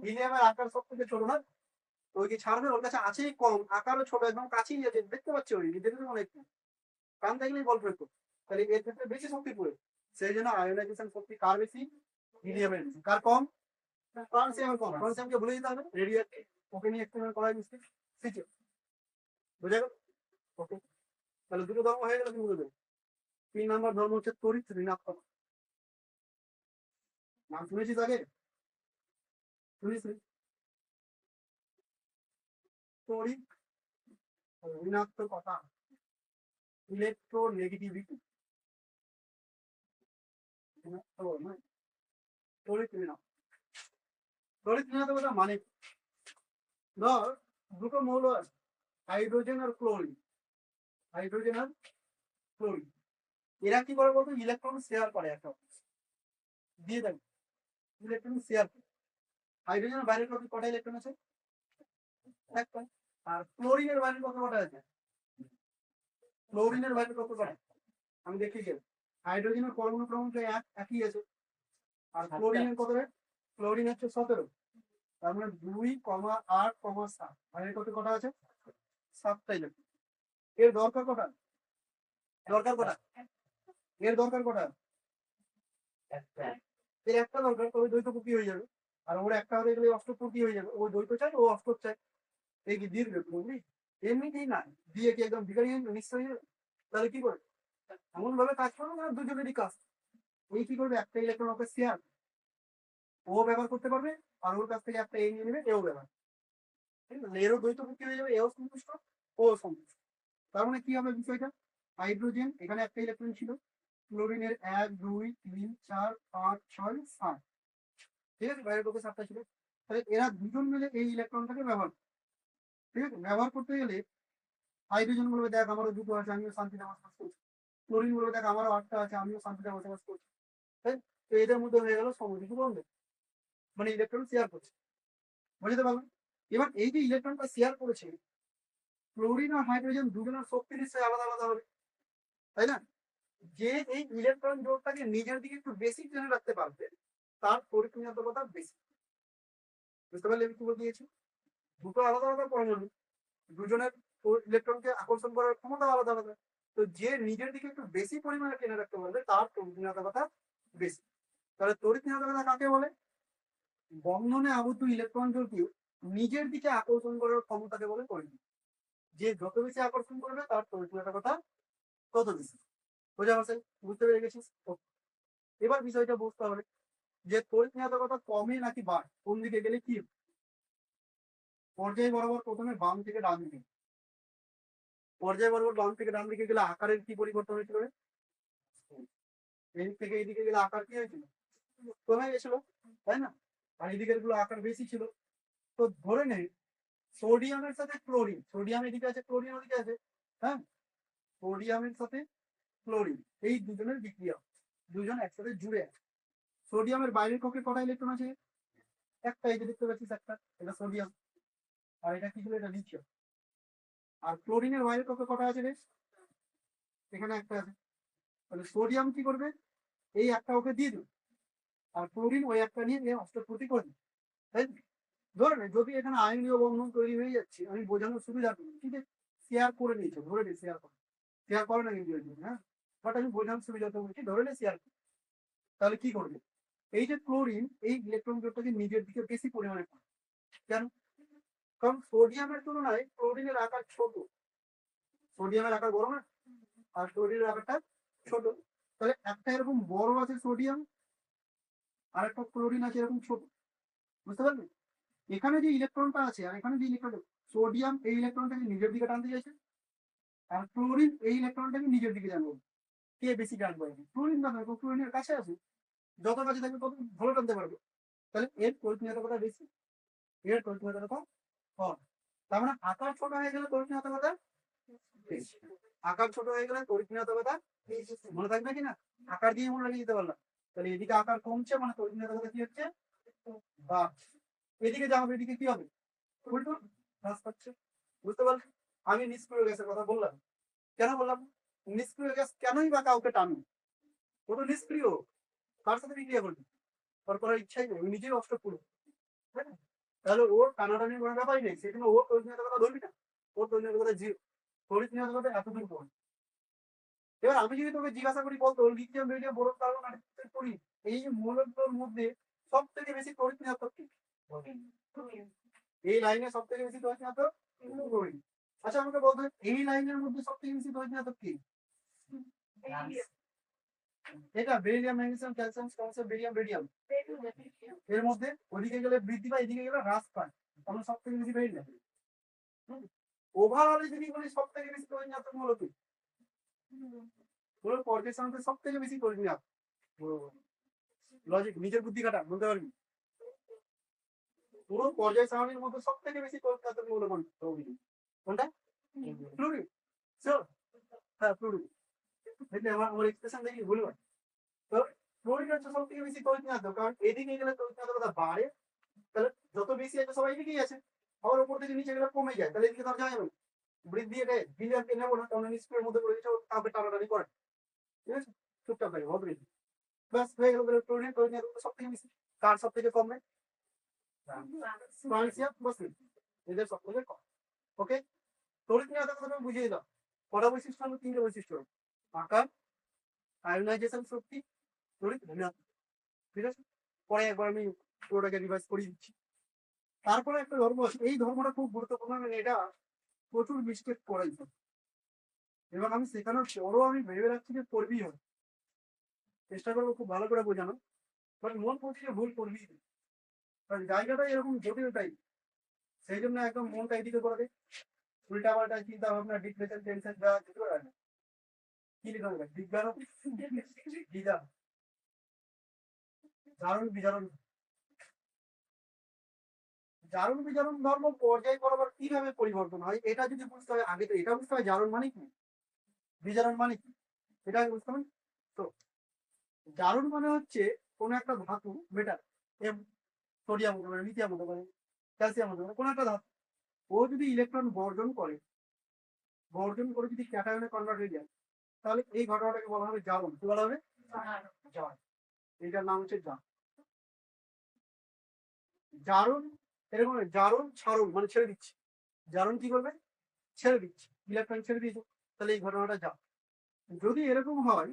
হিলিয়ামের আকার সব থেকে ছোট না? ওই কি ছাড়বে, ওর কাছে আছেই কম, আকারও ছোট, একদম কাছেই আছে, দেখতে পাচ্ছি ওই দেখতে অনেক কান থাকলেই বল প্রয়োগ করো। তাহলে এর ক্ষেত্রে বেশি শক্তি প্রয়োগ। সেই জন্য আয়োনাইজেশন শক্তি কার বেশি? হিলিয়ামের বেশি। কার কম? ফ্রান্সিয়ামের কম। ফ্রান্সিয়ামকে ভুলে যেতে হবে, রেডিও ওকে নিয়ে এক্সপেরিমেন্ট করা হয়েছে। শিখে বুঝে গেল? ওকে, তাহলে দুটো ধর্ম হয়ে গেল, তুমি বুঝবে। 3 নম্বর ধর্ম হচ্ছে তড়িৎ ঋণাত্মক। নাম শুনেছিস আগে? শুনিস? তড়িৎ ঋণাত্মকতা, ইলেকট্রোনেগেটিভিটি। তড়িৎ ঋণাত্মক, তড়িৎ ঋণাত্মকতা মানে ধর দুটো মৌল আছে, হাইড্রোজেন আর ক্লোরিন, হাইড্রোজেন আর ক্লোরিন। এরা কি করে বলতো? ইলেকট্রন শেয়ার করে, একটা দিয়ে দেবে ইলেকট্রন শেয়ার করে। হাইড্রোজেনের বাইরে কটা ইলেকট্রন আছে? একটা। আর ক্লোরিনের বাইরে কটা আছে? ক্লোরিনের বাইরে কটা? আমি দেখি গেল, হাইড্রোজেনের পরমাণু ক্রমাঙ্ক একই আছে, আর ক্লোরিনের কত? ক্লোরিন হচ্ছে 17। তার মানে 2,8,7। বাইরে কটা আছে? 7টা ইলেকট্রন। এর দরকার কটা? দরকার কটা? এর দরকার কটা? এর একটা দরকার, তবে দ্বৈত পূর্তি হয়ে যাবে। আর ওর একটা হয়ে গেলে অষ্টপূর্তি হয়ে যাবে। ও দ্বৈত চাই, ও অষ্ট চাই। এই কি দীর্ঘ বুঝলি? এমনিতেই না দিয়ে কি একদম ভিখারি নিশ্চয়ই হয়ে যাবে? তাহলে কি করবে? এমন ভাবে কাজ করবে না দুজনেরই কাজ। এই কি করবে? একটা ইলেকট্রন ওকে শেয়ার ও ব্যবহার করতে পারবে, আর ওর কাছ থেকে একটা এ নিয়ে নেবে, এও ব্যবহার। ঠিক আছে? এরও দ্বৈত পূর্তি হয়ে যাবে, এও সন্তুষ্ট, ও সন্তুষ্ট। তার মানে কি হবে বিষয়টা? হাইড্রোজেন এখানে একটা ইলেকট্রন ছিল, ক্লোরিনের 1, 2, 3, 4, 5, 6, 7। ঠিক আছে, বাইরের পক্ষে 7টা ছিল। তাহলে এরা দুজন মিলে এই ইলেকট্রনটাকে ব্যবহার করে। ঠিক আছে, ব্যবহার করতে গেলে হাইড্রোজেন বলবে দেখ আমারও দুটো আছে, আমিও শান্তিতে বসবাস করছি। ক্লোরিন বলবে দেখ আমারও 8টা আছে, আমিও শান্তিতে বসবাস করছি। তাই তো এদের মধ্যে হয়ে গেল সমযোজী বন্ধন, মানে ইলেকট্রন শেয়ার করছে। বুঝতে পারলাম? এবার এই যে ইলেকট্রনটা শেয়ার করেছে, ক্লোরিন আর হাইড্রোজেন দুজনের শক্তি নিশ্চয়ই আলাদা আলাদা হবে, তাই না? যে এই ইলেকট্রন জোড়টাকে নিজের দিকে একটু বেশি টেনে রাখতে পারবে, তার পরিক্রিয়াত্মকতা বেশি। বুঝতে পারলে আমি কি বলতে দিয়েছি? দুটো আলাদা আলাদা পরমাণু, দুজনের ইলেকট্রনকে আকর্ষণ করার ক্ষমতা আলাদা আলাদা। তো যে নিজের দিকে একটু বেশি পরিমাণে টেনে রাখতে পারবে তার তড়িৎ বেশি। তাহলে তড়িৎ কাকে বলে? বন্ধনে আবদ্ধ ইলেকট্রন জোড়কে নিজের দিকে আকর্ষণ করার ক্ষমতাকে বলে তড়িৎ। যে যত বেশি আকর্ষণ করবে তার তড়িৎ তত বেশি। বোঝা গেছে? বুঝতে পেরে গেছিস? এবার বিষয়টা বুঝতে হবে যে তড়িৎ কমে নাকি বাড়ে, কোন দিকে গেলে কি পর্যায় বরাবর। প্রথমে বাম থেকে ডান দিকে, পর্যায় বরাবর বাম থেকে ডান দিকে গেলে আকারের কি পরিবর্তন হয়েছিল? এই থেকে এইদিকে গেলে আকার কি হয়েছিল? কমে গেছিল, তাই না? আর এদিকের গুলো আকার বেশি ছিল। তো ধরে নেই সোডিয়ামের সাথে ক্লোরিন, সোডিয়াম এদিকে আছে, ক্লোরিন ওদিকে আছে, হ্যাঁ, সোডিয়ামের সাথে ক্লোরিন এই দুজনের বিক্রিয়া, দুজন একসাথে জুড়ে আছে। সোডিয়ামের বাইরের কক্ষে কটা ইলেকট্রন আছে? একটা, এই যে দেখতে পাচ্ছিস একটা, এটা সোডিয়াম। আর এটা কি ছিল? এটা লিথিয়াম। আর ক্লোরিনের বাইরের কক্ষে কটা আছে রে? এখানে একটা আছে। তাহলে সোডিয়াম কি করবে? এই একটা ওকে দিয়ে দেবে, আর ক্লোরিন ওই একটা নিয়ে অষ্টপূর্তি করবে, তাই ধরে নে যদি এখানে আয়নীয় বন্ধন তৈরি হয়ে যাচ্ছে, আমি বোঝানোর সুবিধা করি, ঠিক আছে, শেয়ার করে নিয়েছো, ধরে নে শেয়ার করে না কিন্তু হ্যাঁ, বাট আমি বোঝানোর সুবিধা তো বলছি, ধরে নে শেয়ার। তাহলে কি করবে, এই যে ক্লোরিন এই ইলেকট্রন জোটটাকে নিজের দিকে বেশি পরিমাণে পায়। কেন? কারণ সোডিয়ামের তুলনায় ক্লোরিনের আকার ছোট, সোডিয়ামের আকার বড় না, আর ক্লোরিনের আকারটা ছোট। তাহলে একটা এরকম বড় আছে সোডিয়াম, আর একটা ক্লোরিন আছে এরকম ছোট, বুঝতে পারলে? এখানে যে ইলেকট্রনটা আছে আর এখানে যে ইলেকট্রন, সোডিয়াম এই ইলেকট্রনটাকে নিজের দিকে টানতে চাইছে, আর ক্লোরিন এই ইলেকট্রনটাকে নিজের দিকে টানবে। কে বেশি টানবে? ক্লোরিন না, ক্লোরিনের কাছে আছে, যত কাছে থাকবে তত ভালো টানতে পারবে। তাহলে এর পরিচয় বেশি, এর পরিচয় কম। তার মানে আকার ছোট হয়ে গেলে পরিচয় বেশি, আকার ছোট হয়ে গেলে পরিচয় মনে থাকবে কিনা, আকার দিয়ে মনে রেখে দিতে পারলাম। তাহলে এদিকে আকার কমছে মানে পরিচয় কি হচ্ছে, বা এদিকে যা হবে এদিকে কি হবে, উল্টো হ্রাস পাচ্ছে। বুঝতে পারলেন? আমি নিষ্ক্রিয় গ্যাসের কথা বললাম, কেন বললাম? নিষ্ক্রিয় গ্যাস কেনই বা কাউকে টানবে, ও তো নিষ্ক্রিয়, কার সাথে বিক্রিয়া করবে, ওর করার ইচ্ছাই নেই, নিজেই নষ্ট করবে। তাহলে ওর টানাটানির কোনো ব্যাপারই নেই, সেখানে ওর প্রয়োজনীয়তা কথা ধরবি না, ওর প্রয়োজনীয়তা কথা জিরো, প্রয়োজনীয়তা কথা এতদূর পড়ে। এবার আমি যদি তোকে জিজ্ঞাসা করি, বলতো লিথিয়াম রেডিয়াম বোরন কার্বন আর করি এই মৌলগুলোর মধ্যে সব থেকে বেশি প্রয়োজনীয়তা কি, এই লাইনে সব থেকে বেশি প্রয়োজনীয়তা ক্লোরিন। আচ্ছা আমাকে বলতো এই লাইনের মধ্যে সব থেকে বেশি প্রয়োজনীয়তা কি, এটা beryllium, magnesium, calcium, calcium, barium, radium. এর মধ্যে ওদিকে গেলে বৃদ্ধি পায়, এদিকে গেলে হ্রাস পায়, তখন সব থেকে বেশি বেরিলিয়াম। ওভারঅলে যদি বলি সব থেকে বেশি প্রয়োজনীয়তা মূল কি, পুরো পর্যায় সামনে সব থেকে বেশি প্রয়োজনীয় লজিক, নিজের বুদ্ধি খাটা বলতে পারবি, পুরো পর্যায় সারণীর মধ্যে সব থেকে বেশি প্রয়োজনীয়তা মূল কোনটা, ফ্লুইড। হ্যাঁ ফ্লুইড, দেখলে আমার এক্সপ্রেশন দেখি ভুল হয়। তো ফ্লুইড হচ্ছে সব থেকে বেশি প্রয়োজনীয়তা, কারণ এদিকে গেলে প্রয়োজনীয়তা বাড়ে, তাহলে যত বেশি আছে সবাই এদিকেই আছে, আবার উপর থেকে নিচে গেলে কমে যায়, তাহলে এদিকে তো যাওয়া যাবে না, বৃদ্ধি এটা বিলিয়নকে নেবো না, কারণ নিষ্ক্রিয় মধ্যে পড়ে গেছে, কাউকে টানাটানি করে, ঠিক আছে, চুপচাপ থাকে হবে, ব্যাস হয়ে গেল। প্রয়োজনীয়তা সব থেকে বেশি, কার সব থেকে কম নেই, ফ্রান্সিয়া মুসলিম, এদের সব থেকে কম। ওকে, তড়িৎ কথা বুঝিয়ে দিলাম, কটা বৈশিষ্ট্য হলো, তিনটে বৈশিষ্ট্য, আকার, আয়োনাইজেশন শক্তি, তড়িৎ ঋণাত্মক, ঠিক আছে। পরে একবার আমি পুরোটাকে রিভাইজ করিয়ে দিচ্ছি। তারপরে একটা ধর্ম আছে, এই ধর্মটা খুব গুরুত্বপূর্ণ, মানে এটা প্রচুর মিস্টেক করাই, এবং আমি শেখানোর পরও আমি ভেবে রাখছি যে করবি হবে, চেষ্টা করবো খুব ভালো করে বোঝানো, বাট মন করছি যে ভুল করবি, কারণ জায়গাটা এরকম জটিলটাই, সেই জন্য একদম মনটা এদিকে করে দেয়, উল্টা পাল্টা চিন্তা ভাবনা, ডিপ্রেশন, টেনশন যা কিছু করে না, কি লিখা হবে, বিজ্ঞান বিজারণ, জারণ বিজারণ, জারণ বিজারণ ধর্ম পর্যায় বরাবর কিভাবে পরিবর্তন হয় এটা যদি বুঝতে হয়, আগে তো এটা বুঝতে হয় জারণ মানে কি, বিজারণ মানে কি, এটা আগে বুঝতে হবে। তো জারণ মানে হচ্ছে কোন একটা ধাতু, মেটাল, সোডিয়াম হতে পারে, লিথিয়াম হতে পারে, ক্যালসিয়াম হতে পারে, কোন একটা ধাতু, ও যদি ইলেকট্রন বর্জন করে, বর্জন করে যদি ক্যাটায়নে কনভার্ট হয়ে যায়, তাহলে এই ঘটনাটাকে বলা হবে জারণ। কি বলা হবে? জারণ। এইটার নাম হচ্ছে জারণ। জারণ এরকম জারণ ছাড়ন মানে ছেড়ে দিচ্ছে, জারণ কি করবে, ছেড়ে দিচ্ছে, ইলেকট্রন ছেড়ে দিয়েছে, তাহলে এই ঘটনাটা যা। যদি এরকম হয়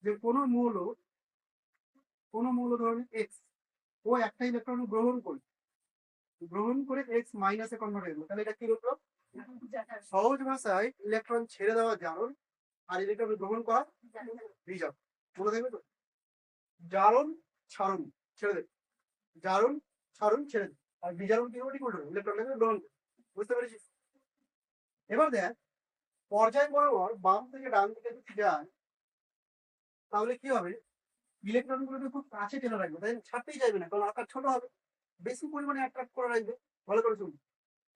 যে কোনো মৌল ধরনের এক্স, ও একটা ইলেকট্রন গ্রহণ করে এক্স মাইনাসে কনভার্ট হয়ে গেল, তাহলে এটা কি হলো, সহজ ভাষায় ইলেকট্রন ছেড়ে দেওয়া জারণ, আর ইলেকট্রন গ্রহণ করা বিজারণ। মনে থাকবে তো, জারণ ছাড়ন ছেড়ে দেবে, জারণ ছাড়ন ছেড়ে দেবে, আর বিজারণ কি হবে, ঠিক উল্টো, ইলেকট্রনটাকে গ্রহণ করবে। বুঝতে পেরেছিস? এবার দেখ, পর্যায় বরাবর বাম থেকে ডান দিকে যদি যায়, তাহলে কি হবে, ইলেকট্রন গুলোকে খুব কাছে টেনে রাখবে, তাই ছাড়তেই যাবে না, কারণ আকার ছোট হবে, বেশি পরিমাণে অ্যাট্রাক্ট করে রাখবে। ভালো করে শুনুন,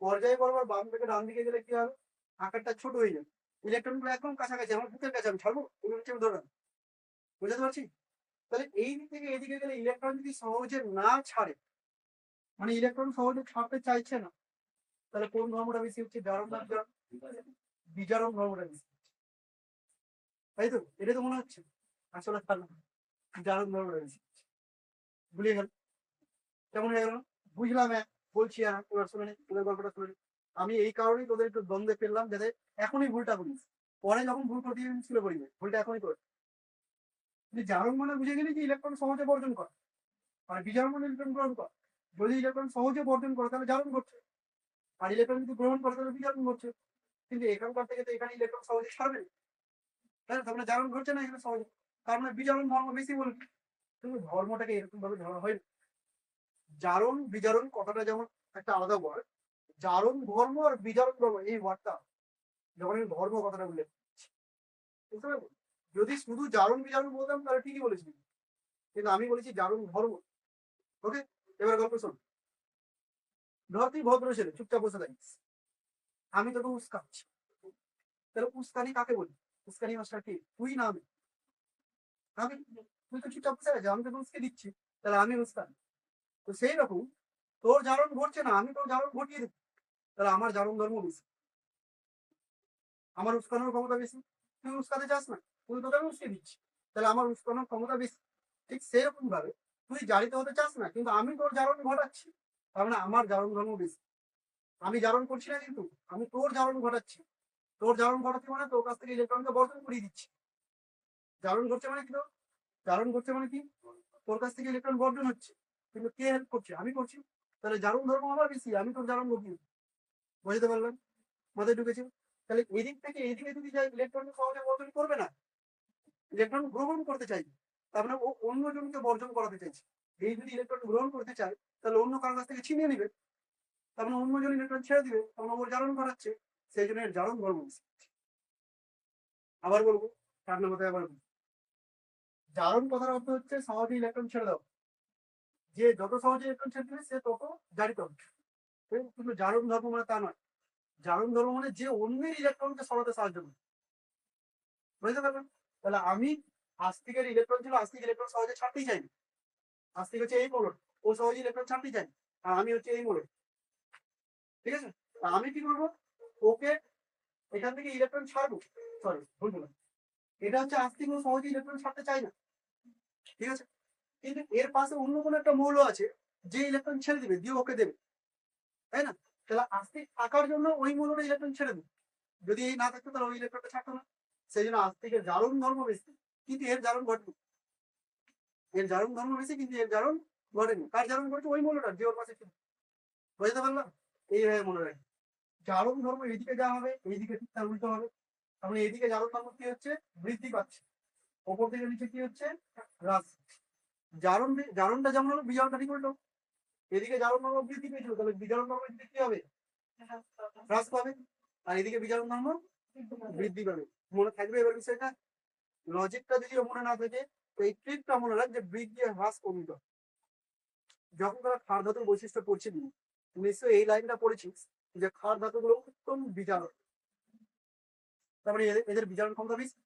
পর্যায় বরাবর বাম থেকে ডান দিকে গেলে কি হবে, আকারটা ছোট হয়ে যাবে, ইলেকট্রন গুলো একদম কাছাকাছি, আমার বুকের কাছে, আমি ছাড়বো, আমি ধরে, বুঝতে পারছি? তাহলে এই দিক থেকে এদিকে গেলে ইলেকট্রন যদি সহজে না ছাড়ে, মানে ইলেকট্রন সহজে ছাড়তে চাইছে না, তাহলে কোন ধর্মটা বেশি হচ্ছে, জারণ না বিজারণ, বিজারণ ধর্মটা বেশি, তাই তো? এটা তো মনে হচ্ছে আসলে জারণ ধর্মটা বেশি, ভুলিয়ে গেল। কেমন হয়ে গেল? বুঝলাম বলছি এবার শুনে নে, তোদের গল্পটা শুনে নে। আমি এই কারণেই তোদের একটু দ্বন্দ্বে ফেললাম, যাতে এখনই ভুলটা করিস, পরে যখন ভুল করতে যাবি স্কুলে পড়বি, ভুলটা এখনই করে। তুই জারণ মানে বুঝে গেলি যে ইলেকট্রন সহজে বর্জন কর, আর বিজারণ মানে ইলেকট্রন গ্রহণ কর। যদি ইলেকট্রন সহজে বর্জন করে তাহলে জারণ করছে, আর ইলেকট্রন যদি গ্রহণ করে তাহলে বিজারণ করছে। কিন্তু এখানকার থেকে তো এখানে ইলেকট্রন সহজে ছাড়বে না, তাই না? তার মানে জারণ ঘটছে না এখানে সহজে, তার মানে বিজারণ ধর্ম বেশি বলবি। কিন্তু ধর্মটাকে এরকম ভাবে ধরা হয় না। জারণ বিজারণ কথাটা যেমন একটা আলাদা ওয়ার্ড, জারণ ধর্ম আর বিজারণ ধর্ম এই ওয়ার্ডটা যখন আমি ধর্ম কথাটা উল্লেখ করছি, বুঝতে পারবো? যদি শুধু জারণ বিজারণ বলতাম তাহলে ঠিকই বলেছি, কিন্তু আমি বলেছি জারণ ধর্ম। ওকে, এবার গল্প শোন। ধর তুই ভদ্র ছেলে, চুপচাপ বসে থাকিস, আমি তোকে উস্কাচ্ছি, তাহলে উস্কানি কাকে বলি? উস্কানি মাস্টার কি তুই না আমি? আমি, তুই তো চুপচাপ বসে আছিস, আমি তোকে উস্কে দিচ্ছি, তাহলে আমি উস্কান। তো সেই রকম তোর জারণ ঘটছে না, আমি তোর জারণ ঘটিয়ে দিচ্ছি, তাহলে আমার জারণ ধর্ম বেশি, আমার উস্কানোর ক্ষমতা বেশি। তুই উস্কাতে চাস না, তুই তোকে আমি উস্কে দিচ্ছি, তাহলে আমার উস্কানোর ক্ষমতা বেশি। ঠিক সেরকম ভাবে তুই জারিত হতে চাস না, কিন্তু আমি তোর জারণ ঘটাচ্ছি, তার মানে আমার জারণ ধর্ম বেশি। আমি জারণ করছি না, কিন্তু আমি তোর জারণ ঘটাচ্ছি। তোর জারণ ঘটাচ্ছি মানে তোর কাছ থেকে ইলেকট্রনকে বর্জন করিয়ে দিচ্ছি। জারণ ঘটছে মানে কি? তোর জারণ ঘটছে মানে কি? তোর কাছ থেকে ইলেকট্রন বর্জন হচ্ছে, কিন্তু কে হেল্প করছে? আমি করছি। তাহলে জারণ ধর্ম আমার বেশি, আমি তোর জারণ ঘটিয়ে। বুঝতে পারলাম? মাথায় ঢুকেছে? তাহলে এদিক থেকে এইদিকে যদি যাই, ইলেকট্রন সহজে বর্জন করবে না, ইলেকট্রন গ্রহণ করতে চাইবে, তার মানে ও অন্যজনকে বর্জন করাতে চাইছে। এই যদি ইলেকট্রন গ্রহণ করতে চায়, তাহলে অন্য কারোর কাছ থেকে ছিনিয়ে নিবে, তার মানে অন্যজন ইলেকট্রন ছেড়ে দিবে, তার মানে ওর জারণ করাচ্ছে, সেই জন্য এর জারণ ধর্ম বেশি। আবার বলবো, ঠান্ডা মাথায় আবার বলবো। জারণ কথার অর্থ হচ্ছে সহজে ইলেকট্রন ছেড়ে দাও। যে যত সহজে ইলেকট্রন ছেড়ে দিবে সে তত জারিত হবে। কিন্তু জারণ ধর্ম মানে তা নয়। জারণ ধর্ম মানে যে অন্যের ইলেকট্রনকে সরাতে সাহায্য করে। বুঝতে পারবেন? তাহলে আমি আস্তিকের ইলেকট্রন ছিল, আস্তিক ইলেকট্রন সহজে ছাড়তেই চাইনি। আস্তিক হচ্ছে এই মোলর, ও সহজে ইলেকট্রন ছাড়তেই চাই, আর আমি হচ্ছে এই মোলর। ঠিক আছে? আমি কি করবো? ওকে এখান থেকে ইলেকট্রন ছাড়বো। সরি, ভুল বললাম। এটা হচ্ছে আস্তিক, ও সহজে ইলেকট্রন ছাড়তে চাই না। ঠিক আছে? কিন্তু এর পাশে অন্য কোনো একটা মৌল আছে যে ইলেকট্রন ছেড়ে দিবে, দিয়ে ওকে দেবে, তাই না? তাহলে আস্তিক থাকার জন্য ওই মৌলটা ইলেকট্রন ছেড়ে দেবে। যদি এই না থাকতো তাহলে ওই ইলেকট্রনটা ছাড়তো না। সেই জন্য আস্তিকের জারণ ধর্ম বেশি, কিন্তু এর জারণ ঘটেনি। এর জারণ ধর্ম বেশি, কিন্তু এর জারণ ঘটেনি। কার জারণ ঘটেছে? ওই মৌলটার, যে ওর পাশে ছিল। বুঝতে পারলাম? এইভাবে মনে রাখি। জারণ ধর্ম এইদিকে যা হবে, এইদিকে ঠিক তার উল্টো হবে। তাহলে এইদিকে জারণ ধর্ম কি হচ্ছে? বৃদ্ধি পাচ্ছে। ওপর থেকে নিচে কি হচ্ছে? হ্রাস। জারণ, জারণটা যেমন হলো, বিজারণটা ঠিক উল্টো। এদিকে জারণ ধর্ম বৃদ্ধি পেয়েছিল, তাহলে বিজারণ ধর্ম এদিকে কি হবে? হ্রাস পাবে। আর এদিকে বিজারণ ধর্ম বৃদ্ধি পাবে। মনে থাকবে এবার বিষয়টা? লজিকটা যদিও মনে না থাকে, তো এই ট্রিকটা মনে রাখ যে বৃদ্ধি আর হ্রাস কমিত। যখন তারা ক্ষার ধাতুর বৈশিষ্ট্য পড়ছিলি, নিশ্চয়ই এই লাইনটা পড়েছিস যে ক্ষার ধাতুগুলো উত্তম বিজারক, তারপরে এদের বিজারণ ক্ষমতা বেশি।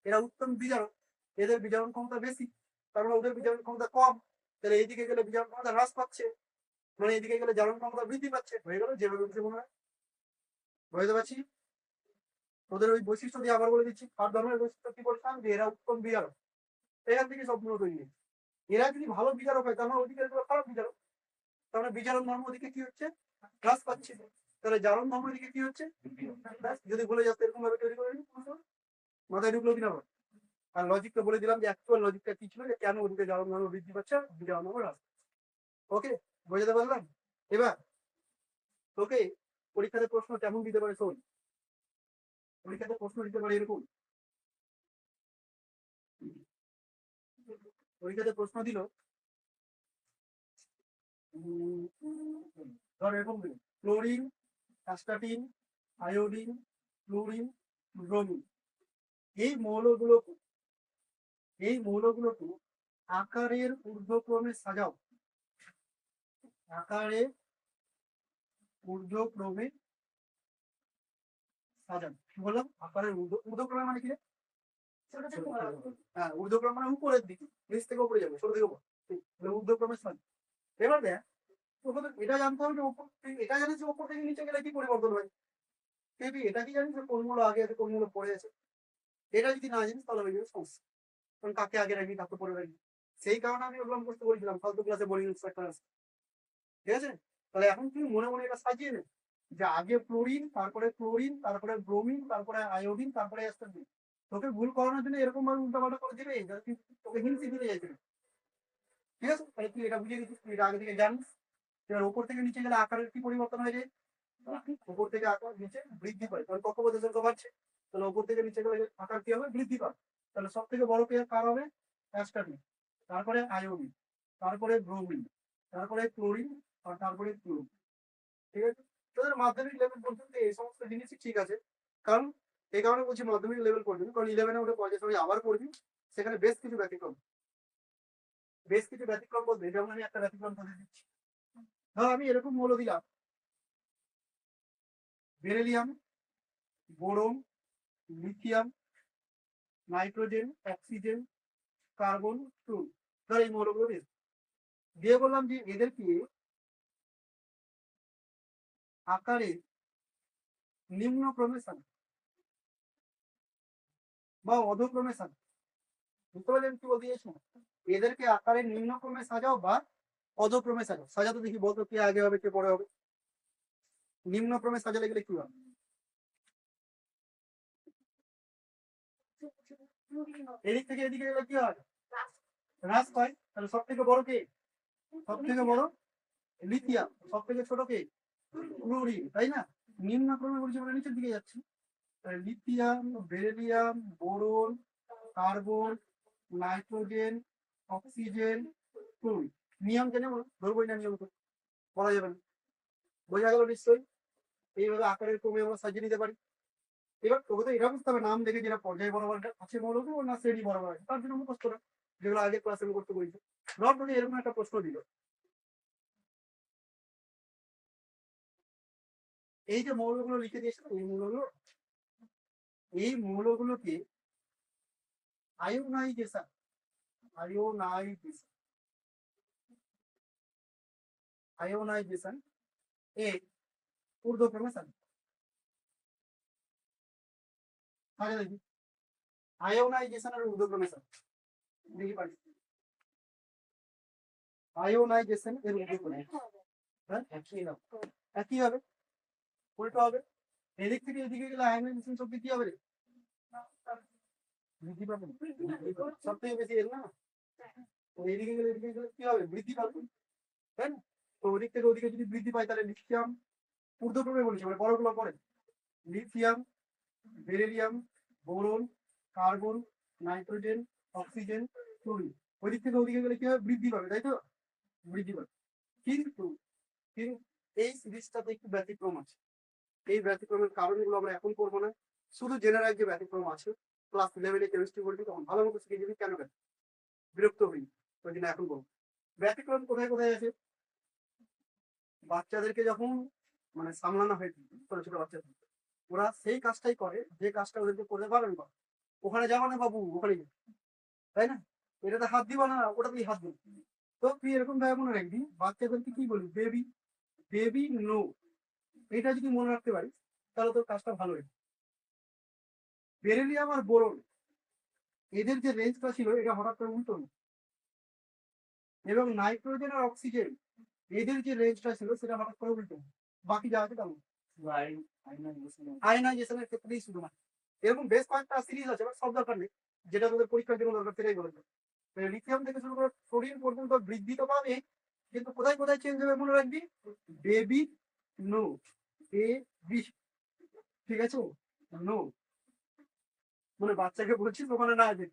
এরা উত্তম বিজারক, এদের বিজারণ ক্ষমতা বেশি, তারপরে ওদের বিজারণ ক্ষমতা কম। তাহলে এইদিকে গেলে বিজারণ ক্ষমতা হ্রাস পাচ্ছে, মানে এইদিকে গেলে জারণ ক্ষমতা বৃদ্ধি পাচ্ছে। হয়ে গেল যেভাবে মনে হয়। বুঝতে পারছি? ওদের ওই বৈশিষ্ট্য দিয়ে আবার বলে দিচ্ছি, ক্ষার ধর্মের বৈশিষ্ট্য কি বলছিলাম? যে এরা উত্তম বিজারক। এখান থেকে সবগুলো তৈরি। এরা যদি ভালো বিচারক হয়, তাহলে ওদিকে খারাপ বিচারক। তাহলে বিচারণ ধর্ম ওদিকে কি হচ্ছে? হ্রাস পাচ্ছে। তাহলে জারণ ধর্ম ওদিকে কি হচ্ছে? যদি বলে যাচ্ছে এরকম ভাবে তৈরি করে মাথায় ঢুকলো কিনা? আর লজিকটা বলে দিলাম যে অ্যাকচুয়াল লজিকটা কি ছিল, যে কেন ওদিকে জারণ ধর্ম বৃদ্ধি পাচ্ছে, বিচারণ ধর্ম হ্রাস। ওকে, বুঝতে পারলাম? এবার তোকে পরীক্ষাতে প্রশ্ন কেমন দিতে পারে শোন। পরীক্ষাতে প্রশ্ন দিতে পারে এরকম। পরীক্ষাতে প্রশ্ন দিল, ধর এরকম chlorine, astatine, iodine, chlorine, bromine, এই মৌলগুলোকে এই মৌলগুলোকে আকারের ঊর্ধ্বক্রমে সাজাও। আকারে ঊর্ধ্বক্রমে সাজান। কি বললাম? আকারের ঊর্ধ্বক্রমে মানে কি? হ্যাঁ, ঊর্ধ্বক্রম মানে উপরের দিকে, নিচ থেকে উপরে যাবে, ছোট থেকে উপর, ঊর্ধ্বক্রমে সাজান। এবার দেখ, এটা জানতে হবে যে উপর থেকে, এটা জানিস যে উপর থেকে নিচে গেলে কি পরিবর্তন হয়। তুই এটা কি জানিস যে কোন মূল আগে আছে, কোন মূল পরে আছে? এটা যদি না জানিস তাহলে হয়ে যাবে সমস্যা। কারণ কাকে আগে রাখবি, কাকে পরে রাখবি। সেই কারণে আমি ওগুলো করতে বলেছিলাম, ফালতু ক্লাসে বোরিং ইন্সট্রাক্টর আছে। ঠিক আছে? তাহলে এখন তুমি মনে মনে এটা সাজিয়ে নে যে আগে ক্লোরিন, তারপরে ব্রোমিন, তারপরে আয়োডিন, তারপরে অ্যাসপারটিন। তোকে ভুল করানোর জন্য এরকম ভাবে উল্টাপাল্টা করে দিবে যাতে তোকে হিংসি দিতে চাইছে। ঠিক আছে? তাহলে তুই এটা বুঝে গেছিস, তুই এটা আগে থেকে জানিস। এবার উপর থেকে নিচে গেলে আকারের কি পরিবর্তন হয়ে যায়? উপর থেকে আকার নিচে বৃদ্ধি পায়, কারণ কক্ষপথের সংখ্যা বাড়ছে। তাহলে উপর থেকে নিচে গেলে আকার কি হবে? বৃদ্ধি পাবে। তাহলে সব থেকে বড় পেয়ার কার হবে? অ্যাসপারটিন, তারপরে আয়োডিন, তারপরে ব্রোমিন, তারপরে ক্লোরিন, আর তারপরে ক্লোরিন। ঠিক আছে? তোদের মাধ্যমিক লেভেল পর্যন্ত এই সমস্ত জিনিসই ঠিক আছে। কারণ এই কারণে বলছি মাধ্যমিক লেভেল পর্যন্ত, কারণ 11-এ উঠে পর্যায়ে সবাই আবার করবি, সেখানে বেশ কিছু ব্যতিক্রম বলতে যেমন আমি একটা ব্যতিক্রম করে দিচ্ছি। ধর আমি এরকম মৌল দিলাম, beryllium, boron, lithium, nitrogen, oxygen, carbon, floor. ধর এই মৌলগুলো দিয়ে বললাম যে এদেরকে আকারে নিম্ন ক্রমে সাজাও বা অধক্রমে সাজাও। বুঝতে পারলেন কি বলতে চাইছি? এদেরকে আকারে নিম্ন ক্রমে সাজাও বা অধক্রমে সাজাও। সাজাতে দেখি বলতো কে আগে হবে কে পরে হবে? নিম্ন ক্রমে সাজালে গেলে কি হবে? এদিক থেকে এদিকে গেলে কি হয়? হ্রাস পায়। তাহলে সব থেকে বড় কে? সব থেকে বড় লিথিয়াম। সব থেকে ছোট কে? ক্লোরিন, তাই না? নিম্ন ক্রমে বলছি আমরা নিচের দিকে যাচ্ছি। Lithium, beryllium, boron, carbon, nitrogen, oxygen, chlorine. নিয়ম জেনে ধরবোই না, নিয়ম তো বলা যাবে না। বোঝা গেল নিশ্চয়ই? এইভাবে আকারের ক্রমে আমরা সাজিয়ে নিতে পারি। এবার তোকে তো এটা বুঝতে হবে নাম দেখে যেটা পর্যায় বরাবর আছে মৌলগুলো না শ্রেণী বরাবর আছে, তার জন্য মুখস্থ না, যেগুলো আগের ক্লাসে মুখস্থ করেছি। ধর তোকে এরকম একটা প্রশ্ন দিল, এই যে মৌলগুলো লিখে দিয়েছে এই মৌলগুলোকে আয়োনাইজেশন আয়োনাইজেশন আয়োনাইজেশন এ ঊর্ধ্বক্রমে সাজা দেখি। আয়োনাইজেশন আর ঊর্ধ্বক্রমে সাজা দেখি পারি। আয়োনাইজেশন এর ঊর্ধ্বক্রমে, হ্যাঁ একই হবে, উল্টো হবে। এদিক থেকে এদিকে গেলে আয়োনাইজেশন শক্তি কি হবে? বৃদ্ধি পাবে। সব থেকে বেশি এর না, এদিকে গেলে এদিকে গেলে কি হবে? বৃদ্ধি পাবে, তাই না? তো ওদিক থেকে ওদিকে যদি বৃদ্ধি পায় তাহলে লিথিয়াম ঊর্ধ্বক্রমে বলছি, মানে বড়গুলো পরে lithium, beryllium, boron, carbon, nitrogen, oxygen, chlorine. ওদিক থেকে ওদিকে গেলে কি হবে? বৃদ্ধি পাবে, তাই তো? বৃদ্ধি পাবে। কিন্তু কিন্তু এই সিরিজটাতে একটু ব্যতিক্রম আছে। এই ব্যতিক্রমের কারণগুলো আমরা এখন করবো না, শুধু জেনে রাখ যে ব্যতিক্রম আছে। ক্লাস 11-এ কেমিস্ট্রি করবি তখন ভালো মতো শিখে যাবি, কেন কেন বিরক্ত হই ওই জন্য এখন বলবো। ব্যতিক্রম কোথায় কোথায় আছে? বাচ্চাদেরকে যখন মানে সামলানো হয়, ছোট ছোট বাচ্চাদের, ওরা সেই কাজটাই করে যে কাজটা ওদেরকে করে বারণ করে। ওখানে যাবো না বাবু, ওখানে যাবো, তাই না? এটাতে হাত দিবা না, ওটাতেই হাত দিবি। তো তুই এরকম ভাবে মনে রাখবি, বাচ্চাদেরকে কি বলবি? Baby, baby no. এটা যদি মনে রাখতে পারিস তাহলে তোর কাজটা ভালো হবে। বেরিলিয়াম আর বোরন এদের যে রেঞ্জটা ছিল এটা হঠাৎ করে উল্টো না। এবং নাইট্রোজেন আর অক্সিজেন এদের যে রেঞ্জটা ছিল সেটা হঠাৎ করে উল্টো। বাকি যা আছে তেমন। আয়নাইজেশনের ক্ষেত্রেই শুধুমাত্র এরকম বেশ কয়েকটা সিরিজ আছে, সব দরকার নেই, যেটা তোদের পরীক্ষার জন্য দরকার সেটাই বলেছে। লিথিয়াম থেকে শুরু করে ক্লোরিন পর্যন্ত বৃদ্ধি তো পাবে, কিন্তু কোথায় কোথায় চেঞ্জ হবে মনে রাখবি? বেবি নো, এ বি, ঠিক আছে? নো মানে বাচ্চাকে বলছিস ওখানে না আছে।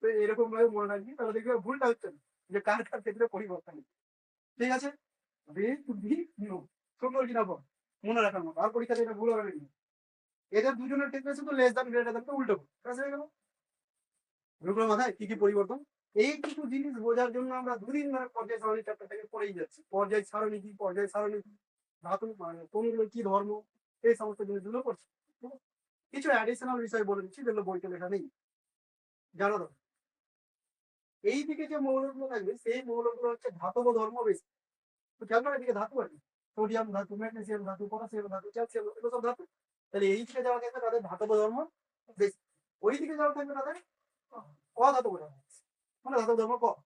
তো এরকম ভাবে মনে রাখবি, তাহলে দেখবি ভুলটা হচ্ছে না, যে কার কার ক্ষেত্রে পরিবর্তন। ঠিক আছে? বে টু বি নো, সুন্দর কিনা বল, মনে রাখার মতো, আর পরীক্ষাতে এটা ভুল হবে না। এদের দুজনের ক্ষেত্রে শুধু লেস দ্যান গ্রেটার দ্যান উল্টো কাজ হয়ে গেল। ঢুকলো মাথায় কি কি পরিবর্তন? এই কিছু জিনিস বোঝার জন্য আমরা দুদিন ধরে পর্যায় সারণী চ্যাপ্টার থেকে পড়েই যাচ্ছি। পর্যায় সারণী কি, পর্যায় সারণী কি, ধাতু মানে কোনগুলো কি ধর্ম, এই সমস্ত জিনিসগুলো পড়ছি। কিছু অ্যাডিশনাল বিষয় বলে দিচ্ছি যেগুলো বইতে লেখা নেই, জানো তো। এই দিকে যে মৌলগুলো থাকবে সেই মৌলগুলো হচ্ছে ধাতব ধর্ম বেশি। তো খেয়াল করে এদিকে ধাতু আছে, সোডিয়াম ধাতু, ম্যাগনেসিয়াম ধাতু, পটাশিয়াম ধাতু, ক্যালসিয়াম, এগুলো সব ধাতু। তাহলে এই দিকে যারা থাকবে তাদের ধাতব ধর্ম বেশি, ওই দিকে যারা থাকবে তাদের অধাতব ধর্ম, মানে ধাতব ধর্ম কম,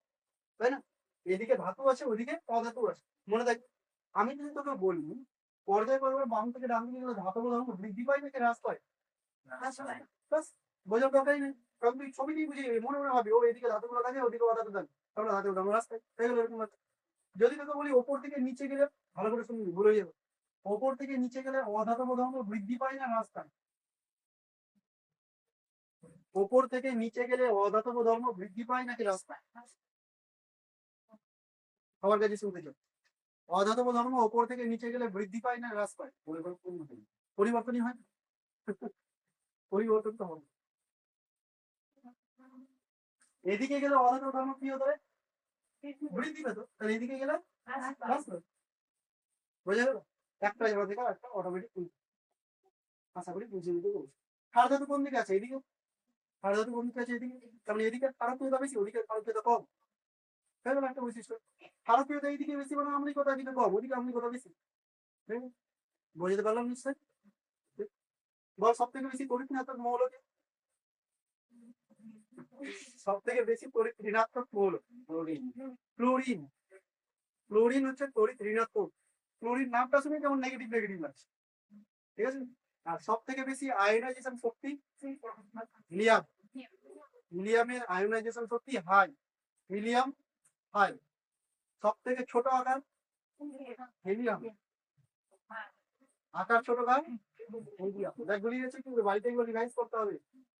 তাই না? এদিকে ধাতু আছে ওইদিকে অধাতু আছে, মনে থাকবে। আমি যদি তোকে বলি পর্যায়ক্রমে বাম থেকে ডান দিকে গেলে ধাতব ধর্ম বৃদ্ধি পায় নাকি হ্রাস পায়? ব্যাস, বোঝার দরকারই নেই। কারণ তুই ছবিতেই বুঝে যাবি, মনে মনে ভাবি ও এদিকে ধাতুগুলো থাকে ওদিকে অধাতু থাকে, তাহলে ধাতব ধর্ম হ্রাস পায়, তাই হলো এরকম ব্যাপার। যদি তোকে বলি ওপর থেকে নিচে গেলে, ভালো করে শুনবি ভুলে যাবে, ওপর থেকে নিচে গেলে অধাতব ধর্ম বৃদ্ধি পায় না হ্রাস পায়? ওপর থেকে নিচে গেলে অধাতব ধর্ম বৃদ্ধি পায় নাকি হ্রাস পায়? সবার কাছে শুনতে চাই, অধাতব ধর্ম ওপর থেকে নিচে গেলে বৃদ্ধি পায় না হ্রাস পায়? পরিবর্তনই হয়, পরিবর্তন তো হবে। এদিকে গেলে অধাতব ধর্ম কি হতে হবে? বৃদ্ধি পেত, আর এদিকে গেলে হ্রাস পেত। বোঝা গেল? একটা এবার থেকে একটা অটোমেটিক, আশা করি বুঝিয়ে দিতে পারবো। হাড় ধাতু কোন দিকে আছে? এদিকে। হাড় ধাতু কোন দিকে আছে? এদিকে। তাহলে এদিকে খারাপীয়তা বেশি, ওদিকে খারাপীয়তা কম। তাই বলে একটা বৈশিষ্ট্য। খারাপীয়তা এইদিকে বেশি মানে আম্লিকতা এদিকে কম, ওদিকে আম্লিকতা বেশি। বুঝতে পারলাম নিশ্চয়? বল সব থেকে বেশি তড়িৎ ঋণাত্মক মৌল কি? সব থেকে বেশি তড়িৎ ঋণাত্মক মৌল ক্লোরিন। ক্লোরিন, ক্লোরিন হচ্ছে তড়িৎ ঋণাত্মক। ক্লোরিন নামটা শুনে কেমন নেগেটিভ নেগেটিভ লাগছে, ঠিক আছে? আর সব থেকে বেশি আয়োনাইজেশন শক্তি হিলিয়াম। হিলিয়ামের আয়োনাইজেশন শক্তি হাই, হিলিয়াম হাই। সব থেকে ছোট আকার হিলিয়াম, আকার ছোট কার হিলিয়াম। দেখ গুলি গেছে কিন্তু বাড়িতে এগুলো রিভাইজ করতে হবে।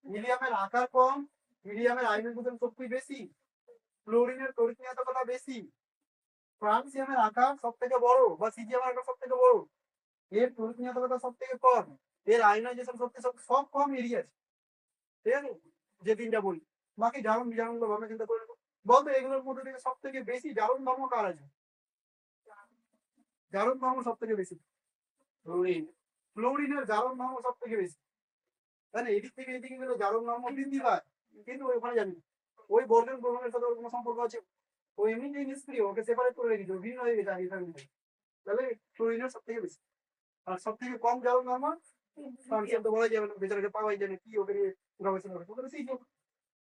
হিলিয়ামের আকার কম, হিলিয়ামের আয়োনাইজেশন শক্তি বেশি, ক্লোরিনের তড়িৎ ঋণাত্মকতা বেশি, ফ্রান্সিয়ামের আকার সব থেকে বড় বা সিজিয়ামের আকার সব থেকে বড়, এর তড়িৎ ঋণাত্মকতা সব থেকে কম, এর আয়োনাইজেশন শক্তি সব কম এরিয়া আছে, ঠিক আছে? যে তিনটা বলি, বাকি জারণ বিজারণ গুলো ভাবে চিন্তা করে নেবো। বলতো এগুলোর মধ্যে থেকে সব থেকে বেশি জারণ ধর্ম কার আছে? জারণ ধর্ম সব থেকে বেশি ফ্লোরিন। ফ্লোরিনের জারণ ধর্ম সব থেকে বেশি, তাই না? এদিক থেকে এদিকে গেলে জারণ ধর্ম বৃদ্ধি পায়, কিন্তু ওখানে জানি না। ওই বর্জন গ্রহণের সাথে ওর কোনো সম্পর্ক আছে? ও এমনিতেই নিষ্ক্রিয়, ওকে সেপারেট করে রেখেছে, ভিন্ন হয়ে গেছে আগে থাকতে। তাহলে ফ্লোরিনের সব থেকে বেশি। আর সব থেকে কম জারণ ধর্ম ফ্রান্সিয়াম, তো বলা যাবে না, বেচারাকে পাওয়াই যায় না, কি ওকে নিয়ে গবেষণা করে ওদের সেই জন্য।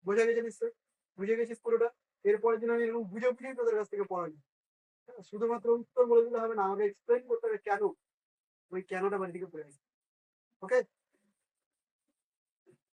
বোঝা গেছে নিশ্চয়? বুঝে গেছিস পুরোটা? এরপরের দিন আমি এরকম বুঝে বুঝেই তোদের কাছ থেকে পড়াই। শুধুমাত্র উত্তর বলে দিলে হবে না, আমাকে এক্সপ্লেন করতে হবে কেন, ওই কেনটা বাড়ি থেকে পড়ে গেছে। ওকে।